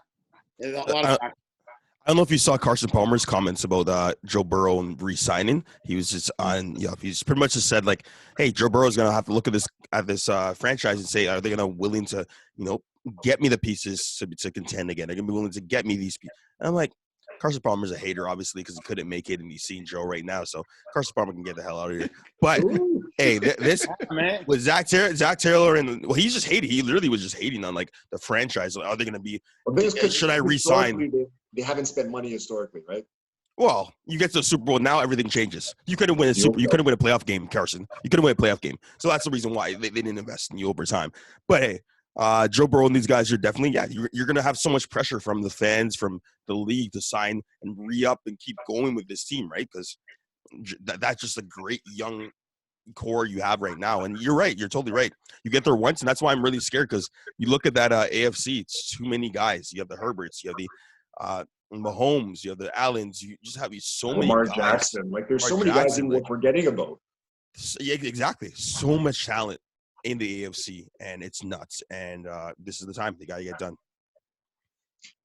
a lot of factors. I don't know if you saw Carson Palmer's comments about Joe Burrow and re-signing. He was just on, he's pretty much just said like, "Hey, Joe Burrow's gonna have to look at this franchise and say, are they gonna willing to, get me the pieces to contend again? They're gonna be willing to get me these pieces." And I'm like, Carson Palmer's a hater, obviously, because he couldn't make it, and he's seeing Joe right now. So Carson Palmer can get the hell out of here. But hey, this with Zach Taylor, and he's just hating. He literally was just hating on like the franchise. Like, are they going to be? Should I resign? They haven't spent money historically, right? Well, you get to the Super Bowl now, everything changes. You couldn't win You couldn't win a playoff game, Carson. You couldn't win a playoff game. So that's the reason why they didn't invest in you over time. But hey. Joe Burrow and these guys are definitely, you're going to have so much pressure from the fans, from the league to sign and re-up and keep going with this team, right? Because that's just a great young core you have right now. And you're right. You're totally right. You get there once, and that's why I'm really scared, because you look at that AFC, it's too many guys. You have the Herberts, you have the Mahomes, you have the Allens. You just have so many Lamar guys. Jackson. Like, there's so many guys that we're forgetting about. Yeah, exactly. So much talent in the AFC, and it's nuts. And this is the time they got to get done.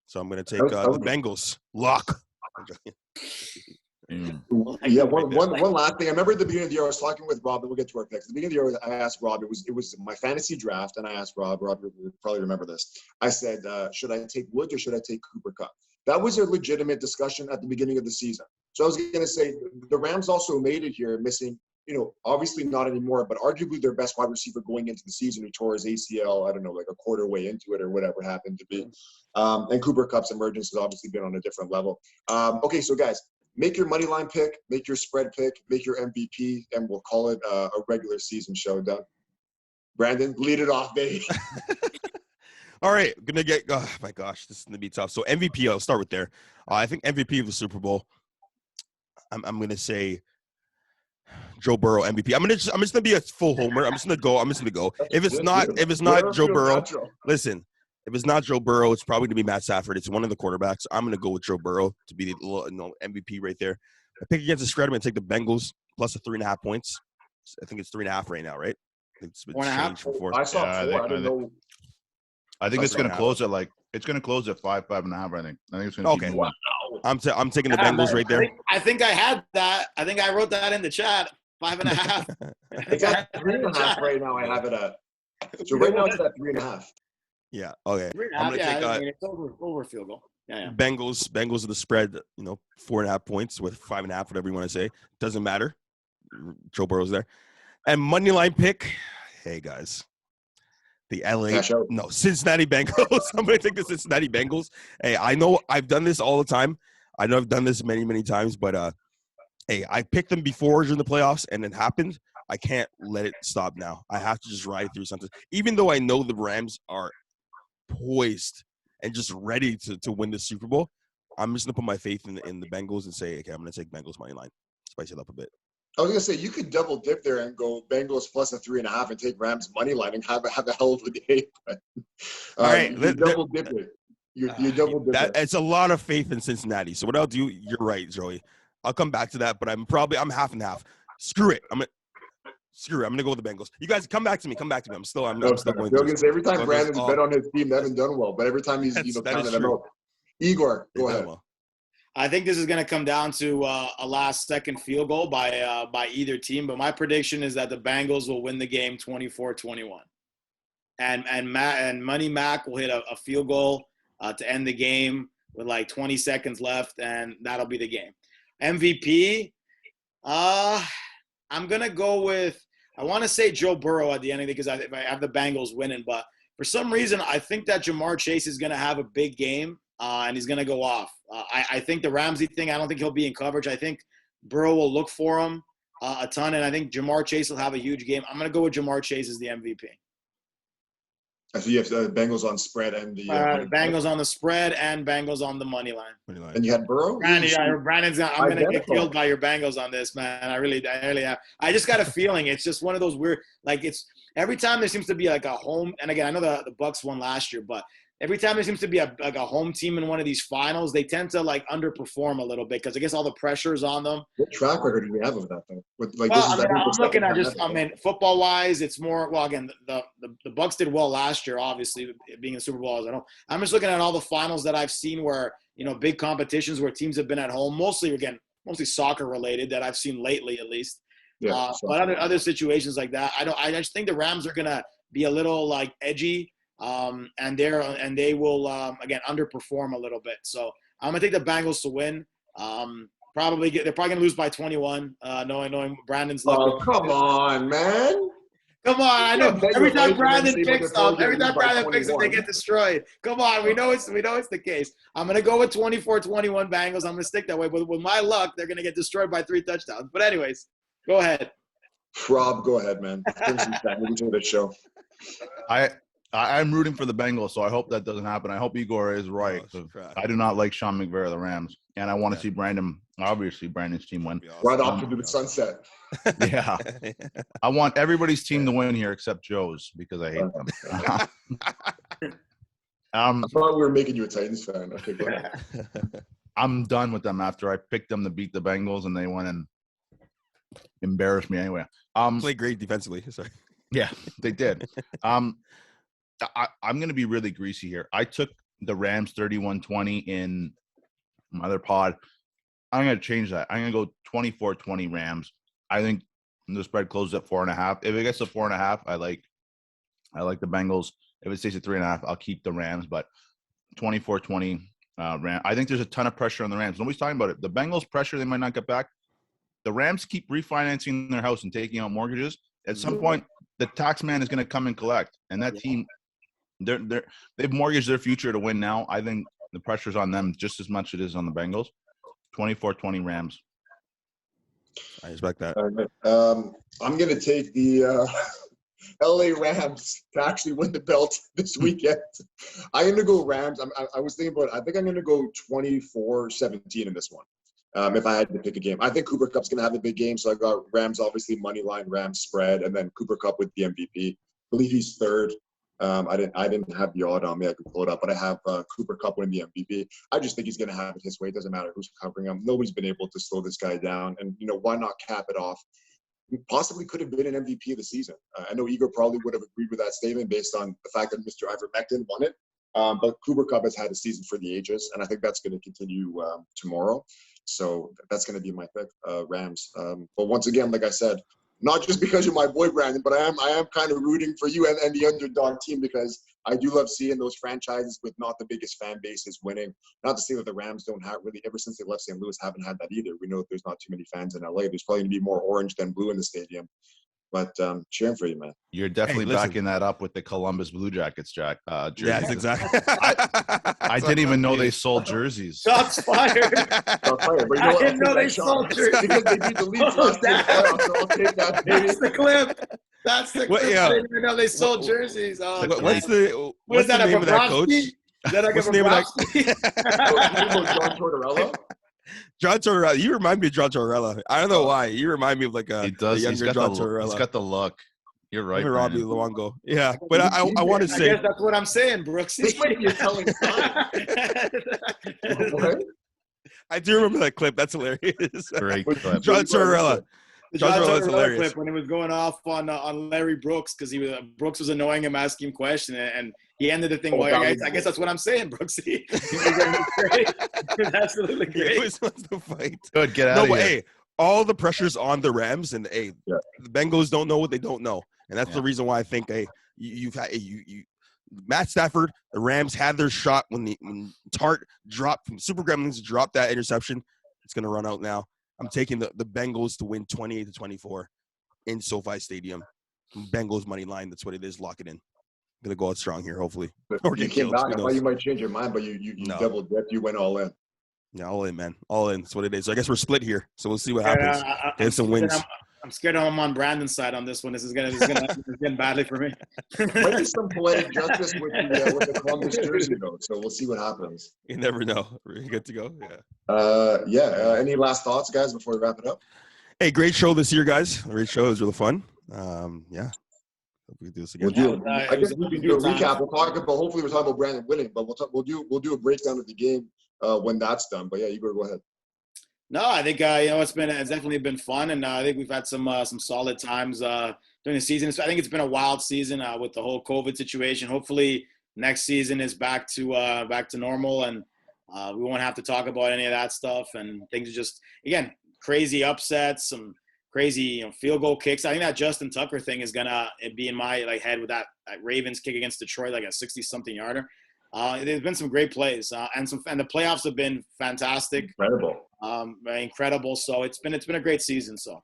So I'm going to take the Bengals. Lock. Yeah, one last thing. I remember at the beginning of the year, I was talking with Rob, and we'll get to our picks. At the beginning of the year, I asked Rob, it was my fantasy draft, and I asked Rob you probably remember this. I said, should I take Woods or should I take Cooper Kupp? That was a legitimate discussion at the beginning of the season. So I was going to say, the Rams also made it here missing, obviously not anymore, but arguably their best wide receiver going into the season who tore his ACL, I don't know, like a quarter way into it or whatever it happened to be. And Cooper Kupp's emergence has obviously been on a different level. Okay, so guys, make your money line pick, make your spread pick, make your MVP, and we'll call it a regular season showdown. Brandon, lead it off, baby. All right, gonna get. Oh my gosh, this is gonna be tough. So MVP, I'll start with there. I think MVP of the Super Bowl. I'm gonna say Joe Burrow MVP. I'm just gonna be a full homer. I'm just gonna go. If it's not Joe Burrow, listen. If it's not Joe Burrow, it's probably gonna be Matt Stafford. It's one of the quarterbacks. I'm gonna go with Joe Burrow to be the MVP right there. I pick against the spread. I'm gonna take the Bengals plus the 3.5 points. I think it's 3.5 right now, right? I think it's been changed from 4. I saw 4. I didn't know. I think it's gonna close at 5.5. I think it's gonna keep wow. I'm taking the Bengals right there. I think I had that. I think I wrote that in the chat. 5.5. It's at 3.5 right now. I have it at. So right now it's at 3.5. Yeah. Okay. I'm gonna take it's over field goal. Yeah. Bengals are the spread. 4.5 points with 5.5, whatever you want to say. Doesn't matter. Joe Burrow's there, and money line pick. Hey guys, the Cincinnati Bengals. I'm gonna take the Cincinnati Bengals. Hey, I know I've done this all the time. I know I've done this many times, but hey, I picked them before during the playoffs, and it happened. I can't let it stop now. I have to just ride through something, even though I know the Rams are poised and just ready to win the Super Bowl. I'm just gonna put my faith in the Bengals and say, okay, I'm gonna take Bengals money line, spice it up a bit. I was gonna say you could double dip there and go Bengals plus a 3.5 and take Rams money line and have a hell of a day. But, All right, you double dip it. You double dip it. It's a lot of faith in Cincinnati. So what I'll do, you're right, Joey. I'll come back to that, but I'm half and half. Screw it. I'm gonna go with the Bengals. You guys come back to me. I'm still going. Every time Brandon's bet on his team, they haven't done well. But every time he's counting them out. Igor, go ahead. Well. I think this is going to come down to a last-second field goal by either team. But my prediction is that the Bengals will win the game 24-21, and Money Mac will hit a field goal to end the game with like 20 seconds left, and that'll be the game. MVP, I'm going to go with – I want to say Joe Burrow at the end of it because I have the Bengals winning. But for some reason, I think that Jamar Chase is going to have a big game. And he's going to go off. I think the Ramsey thing, I don't think he'll be in coverage. I think Burrow will look for him a ton, and I think Jamar Chase will have a huge game. I'm going to go with Jamar Chase as the MVP. So you have the Bengals on spread and the Bengals on the spread and Bengals on the money line. And you had Burrow? Brandon's I'm going to get killed by your Bengals on this, man. I really have. I just got a feeling it's just one of those weird, like it's every time there seems to be like a home, and again, I know the Bucs won last year, but every time there seems to be a home team in one of these finals, they tend to like underperform a little bit because I guess all the pressure is on them. What track record do we have of that though? I'm looking at just, football wise, it's more. Well, again, the Bucs did well last year, obviously being in the Super Bowl. I'm just looking at all the finals that I've seen where big competitions where teams have been at home, mostly soccer related that I've seen lately at least. Yeah, but other situations like that, I just think the Rams are gonna be a little like edgy. And they will again underperform a little bit. So I'm gonna take the Bengals to win. They're probably gonna lose by 21. Knowing Brandon's luck. Oh, come on, man! Come on, I know. Every time Brandon picks them, they get destroyed. Come on, we know it's the case. I'm gonna go with 24-21 Bengals. I'm gonna stick that way. But with my luck, they're gonna get destroyed by 3 touchdowns. But anyways, go ahead. Rob, go ahead, man. Finish the show. I'm rooting for the Bengals, so I hope that doesn't happen. I hope Igor is right. I do not like Sean McVay of the Rams, and I want to see Brandon's team win. Right off to the sunset. Yeah. I want everybody's team to win here except Joe's because I hate them. I thought we were making you a Titans fan. Okay, go ahead. I'm done with them after I picked them to beat the Bengals, and they went and embarrassed me anyway. Played great defensively. Sorry. Yeah, they did. I'm going to be really greasy here. I took the Rams 31-20 in my other pod. I'm going to change that. I'm going to go 24-20 Rams. I think the spread closes at 4.5. If it gets to 4.5, I like the Bengals. If it stays at 3.5, I'll keep the Rams. But 24-20 Rams. I think there's a ton of pressure on the Rams. Nobody's talking about it. The Bengals pressure they might not get back. The Rams keep refinancing their house and taking out mortgages. At some point, the tax man is going to come and collect, and that team. They've mortgaged their future to win now. I think the pressure's on them just as much as it is on the Bengals. 24-20 Rams. I expect that. I'm going to take the LA Rams to actually win the belt this weekend. I'm going to go Rams. I was thinking about it. I think I'm going to go 24-17 in this one. If I had to pick a game. I think Cooper Kupp's going to have a big game. So I got Rams, obviously, money line, Rams spread, and then Cooper Kupp with the MVP. I believe he's third. I didn't have the odd on me. I could pull it up, but I have Cooper Kupp winning the MVP. I just think he's going to have it his way. It doesn't matter who's covering him. Nobody's been able to slow this guy down. And, why not cap it off? Possibly could have been an MVP of the season. I know Igor probably would have agreed with that statement based on the fact that Mr. Ivermectin won it. But Cooper Kupp has had a season for the ages, and I think that's going to continue tomorrow. So that's going to be my pick, Rams. But once again, like I said, not just because you're my boy, Brandon, but I am kind of rooting for you and the underdog team because I do love seeing those franchises with not the biggest fan bases winning. Not to say that the Rams don't have really, ever since they left St. Louis, haven't had that either. We know that there's not too many fans in LA. There's probably going to be more orange than blue in the stadium. But cheering for you, man. You're definitely backing that up with the Columbus Blue Jackets, Jack. Yes, exactly. I didn't even know they sold jerseys. Shots fired. But I didn't know they sold jerseys. Because they beat the Leafs last year. So I'll take that. That's the clip. That's the clip. Yeah. I didn't even know they sold jerseys. What's the name of that coach? Is that like What's a the name of John Tortorella? John Tortorella. You remind me of John Tortorella. I don't know why. You remind me of like He a does. younger John Tortorella. He's got the look. You're right, Robbie Brandon. Luongo. Yeah, but I want to I say guess that's what I'm saying, Brooks. This might be a telling sign. What? I do remember that clip. That's hilarious. Great clip. John Tortorella. The John John Tortorella's Tortorella hilarious. clip when he was going off on Larry Brooks because Brooks was annoying him, asking him questions, and he ended the thing. Well, I guess that's what I'm saying, Brooks. He was great. He was absolutely great. He always wants to fight. Good, get out of here. Hey, all the pressure's on the Rams, and the Bengals don't know what they don't know, and that's the reason why I think you've had Matt Stafford, the Rams had their shot when Tart dropped from Super Gremlins, dropped that interception. It's gonna run out now. I'm taking the Bengals to win 28-24 in SoFi Stadium. Bengals money line. That's what it is. Lock it in. I'm gonna go out strong here, hopefully. Or You get came killed. back. I thought you might change your mind, but you No. double dipped. You went all in. Yeah, all in, man. All in. That's what it is. So I guess we're split here. So we'll see what happens. Get some wins. I'm scared I'm on Brandon's side on this one. This is getting badly for me. Might be some poetic justice with the Columbus jersey, though. So we'll see what happens. You never know. We're good to go. Yeah. Any last thoughts, guys, before we wrap it up? Hey, great show this year, guys. Great show. It was really fun. Yeah. Hope we do this again. I guess we can do a recap. We'll talk about. Hopefully, we're talking about Brandon winning, but we'll do a breakdown of the game when that's done. But yeah, Igor, go ahead. No, I think it's definitely been fun, and I think we've had some solid times during the season. So I think it's been a wild season with the whole COVID situation. Hopefully, next season is back to normal, and we won't have to talk about any of that stuff. And things are just crazy upsets, some crazy field goal kicks. I think that Justin Tucker thing is gonna be in my head with that Ravens kick against Detroit, like a 60-something yarder. There's been some great plays, and the playoffs have been fantastic. Incredible. So it's been a great season. So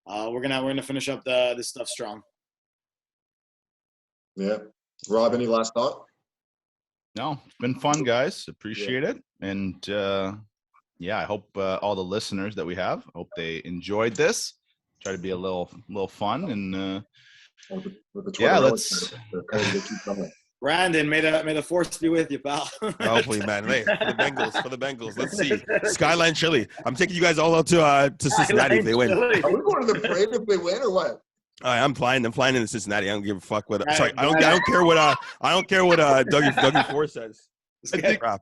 we're gonna finish up this stuff strong. Yeah, Rob, any last thought? No, it's been fun, guys. Appreciate it, and I hope all the listeners that we have, hope they enjoyed this. Try to be a little fun, and let's. Brandon, may the force be with you, pal. Hopefully, man. Hey, for the Bengals. Let's see. Skyline Chili. I'm taking you guys all out to Cincinnati if they win. Are we going to the parade if they win or what? All right, I'm flying into Cincinnati. I don't give a fuck what. Sorry, I don't care what Dougie Ford says.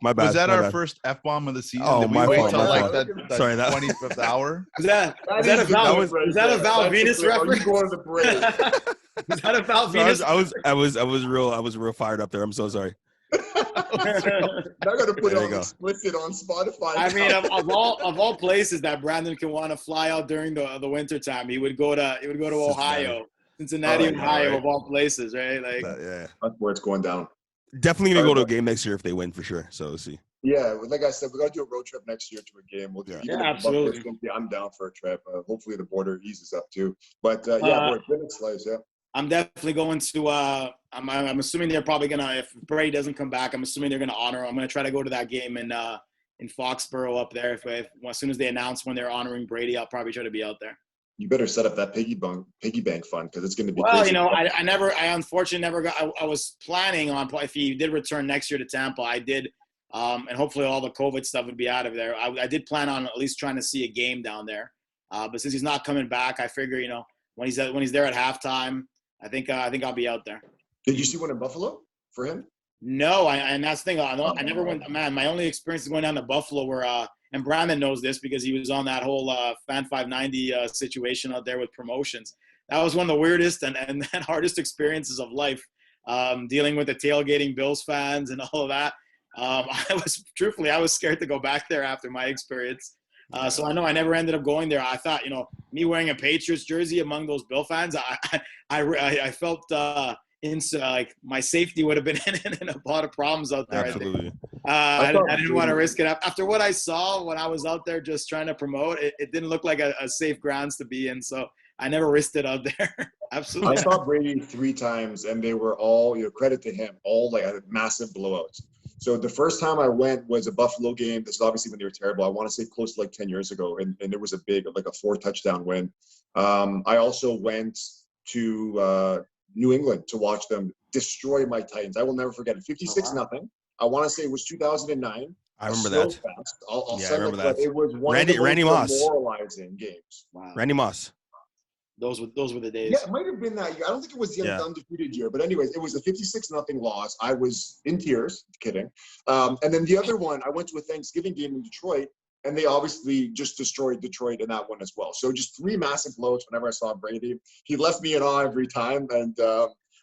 My bad. Was that our first F-bomb of the season? Oh, Did we wait till that 25th hour? Is that a Val Venus reference? Are you going to the parade? Is that a Val Venus? I was real fired up there. I'm so sorry. Not gonna put it on explicit on Spotify. I mean, of all places that Brandon can want to fly out during the winter time, he would go to Ohio, Cincinnati, Ohio, right? Of all places, right? That's where it's going down. Definitely gonna go to a game next year if they win for sure. So we'll see. Yeah, like I said, we got to do a road trip next year to a game. We'll do. Absolutely. I'm down for a trip. Hopefully the border eases up too. But boy, slice, yeah. I'm definitely going to. I'm assuming they're probably gonna. If Brady doesn't come back, I'm assuming they're gonna honor him. I'm gonna try to go to that game in Foxborough up there. If as soon as they announce when they're honoring Brady, I'll probably try to be out there. You better set up that piggy bank fund because it's going to be. Well, crazy. I unfortunately never got. I was planning on if he did return next year to Tampa. I did, and hopefully all the COVID stuff would be out of there. I did plan on at least trying to see a game down there, but since he's not coming back, I figure when he's there at halftime, I think I'll be out there. Did you see one in Buffalo for him? No, and that's the thing. I never went. Man, my only experience is going down to Buffalo where. And Brandon knows this because he was on that whole Fan 590 situation out there with promotions. That was one of the weirdest and hardest experiences of life, dealing with the tailgating Bills fans and all of that. I was scared to go back there after my experience. So I know I never ended up going there. I thought, me wearing a Patriots jersey among those Bill fans, I felt like my safety would have been in a lot of problems out there. Absolutely. I didn't want to risk it. After what I saw when I was out there just trying to promote, it didn't look like a safe grounds to be in. So I never risked it out there. Absolutely. I saw Brady 3 times, and they were all, credit to him, all like massive blowouts. So the first time I went was a Buffalo game. This is obviously when they were terrible. I want to say close to like 10 years ago, and there was a big, like a 4-touchdown win. I also went to New England to watch them destroy my Titans. I will never forget it. 56-0. I want to say it was 2009. I remember Slow that. fest. I'll Yeah, I send the remember clip. that. It was one of the Randy most Moss. demoralizing games. Wow. Randy Moss. Those were the days. Yeah, it might have been that year. I don't think it was the undefeated year, but anyways, it was a 56-0 loss. I was in tears, kidding. And then the other one, I went to a Thanksgiving game in Detroit, and they obviously just destroyed Detroit in that one as well. So just 3 massive blows whenever I saw Brady. He left me in awe every time, and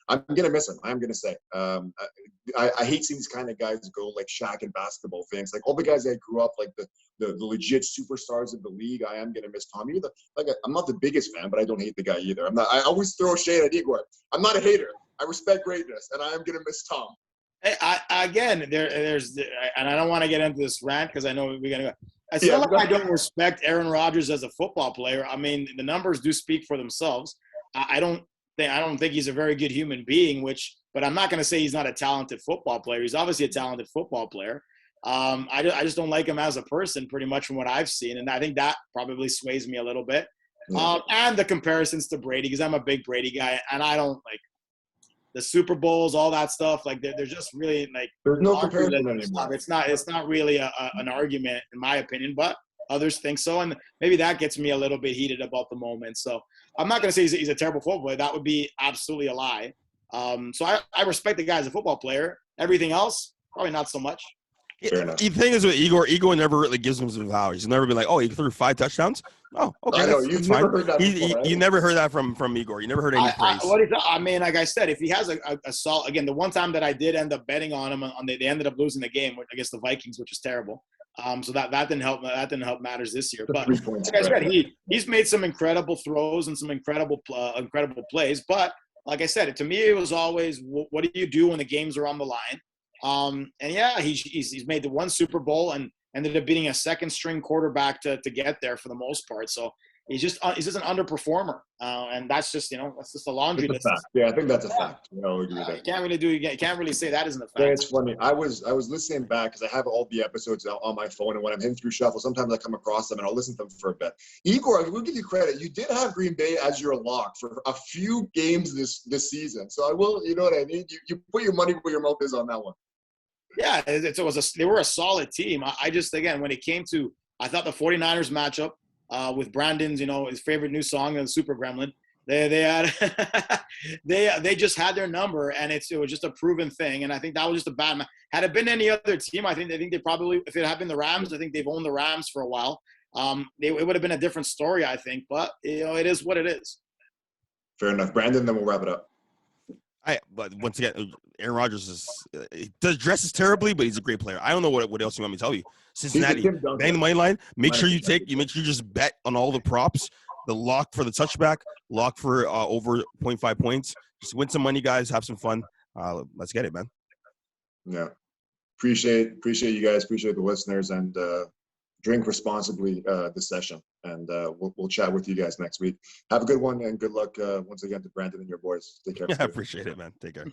I'm going to miss him. I'm going to say. I hate seeing these kind of guys go like Shaq and basketball fans. Like all the guys that grew up, like the legit superstars of the league, I am going to miss Tom. I'm not the biggest fan, but I don't hate the guy either. I always throw shade at Igor. I'm not a hater. I respect greatness, and I am going to miss Tom. Hey, there's and I don't want to get into this rant because I know we're going to go. It's not like I don't respect Aaron Rodgers as a football player. I mean, the numbers do speak for themselves. I don't think he's a very good human being, but I'm not going to say he's not a talented football player. He's obviously a talented football player. I just don't like him as a person pretty much from what I've seen. And I think that probably sways me a little bit. And the comparisons to Brady, because I'm a big Brady guy and I don't like the Super Bowls, all that stuff. Like they're just really like, there's no comparison anymore. It's not really an argument in my opinion, but others think so. And maybe that gets me a little bit heated about the moment. So I'm not going to say he's a terrible football player. That would be absolutely a lie. So I respect the guy as a football player. Everything else, probably not so much. The thing is with Igor never really gives him some flowers. He's never been like, oh, he threw 5 touchdowns. Oh, okay, that's fine. Heard that before, right? You never heard that from Igor. You never heard any praise. I mean, like I said, if he has a solid, again, the one time that I did end up betting on him, they ended up losing the game against the Vikings, which is terrible. So that didn't help. That didn't help matters this year. But like I said, he's made some incredible throws and some incredible plays. But like I said, to me, it was always, what do you do when the games are on the line? And yeah, he's made the one Super Bowl and ended up beating a second string quarterback to get there for the most part. So he's just an underperformer, and that's just a laundry list. Yeah, I think that's a fact. I'll agree with that. You can't really say that isn't a fact. Yeah, it's funny. I was listening back because I have all the episodes on my phone, and when I'm in through shuffle, sometimes I come across them and I'll listen to them for a bit. Igor, we'll give you credit. You did have Green Bay as your lock for a few games this season. So I will, you know what I mean? You put your money where your mouth is on that one. Yeah, they were a solid team. I just, again, when it came to, I thought the 49ers matchup with Brandon's, his favorite new song, the Super Gremlin, they had they just had their number, and it was just a proven thing. And I think that was just a bad match. Had it been any other team, I think they probably, if it had been the Rams, I think they've owned the Rams for a while. It would have been a different story, I think. But it is what it is. Fair enough, Brandon. Then we'll wrap it up. But once again, Aaron Rodgers dresses terribly, but he's a great player. I don't know what else you want me to tell you. Cincinnati, bang the money line. Make sure you just bet on all the props. The lock for the touchback, lock for over 0.5 points. Just win some money, guys. Have some fun. Let's get it, man. Yeah, appreciate you guys. Appreciate the listeners, and drink responsibly this session. And we'll chat with you guys next week. Have a good one, and good luck once again to Brandon and your boys. Take care. Yeah, I appreciate it, man. Take care.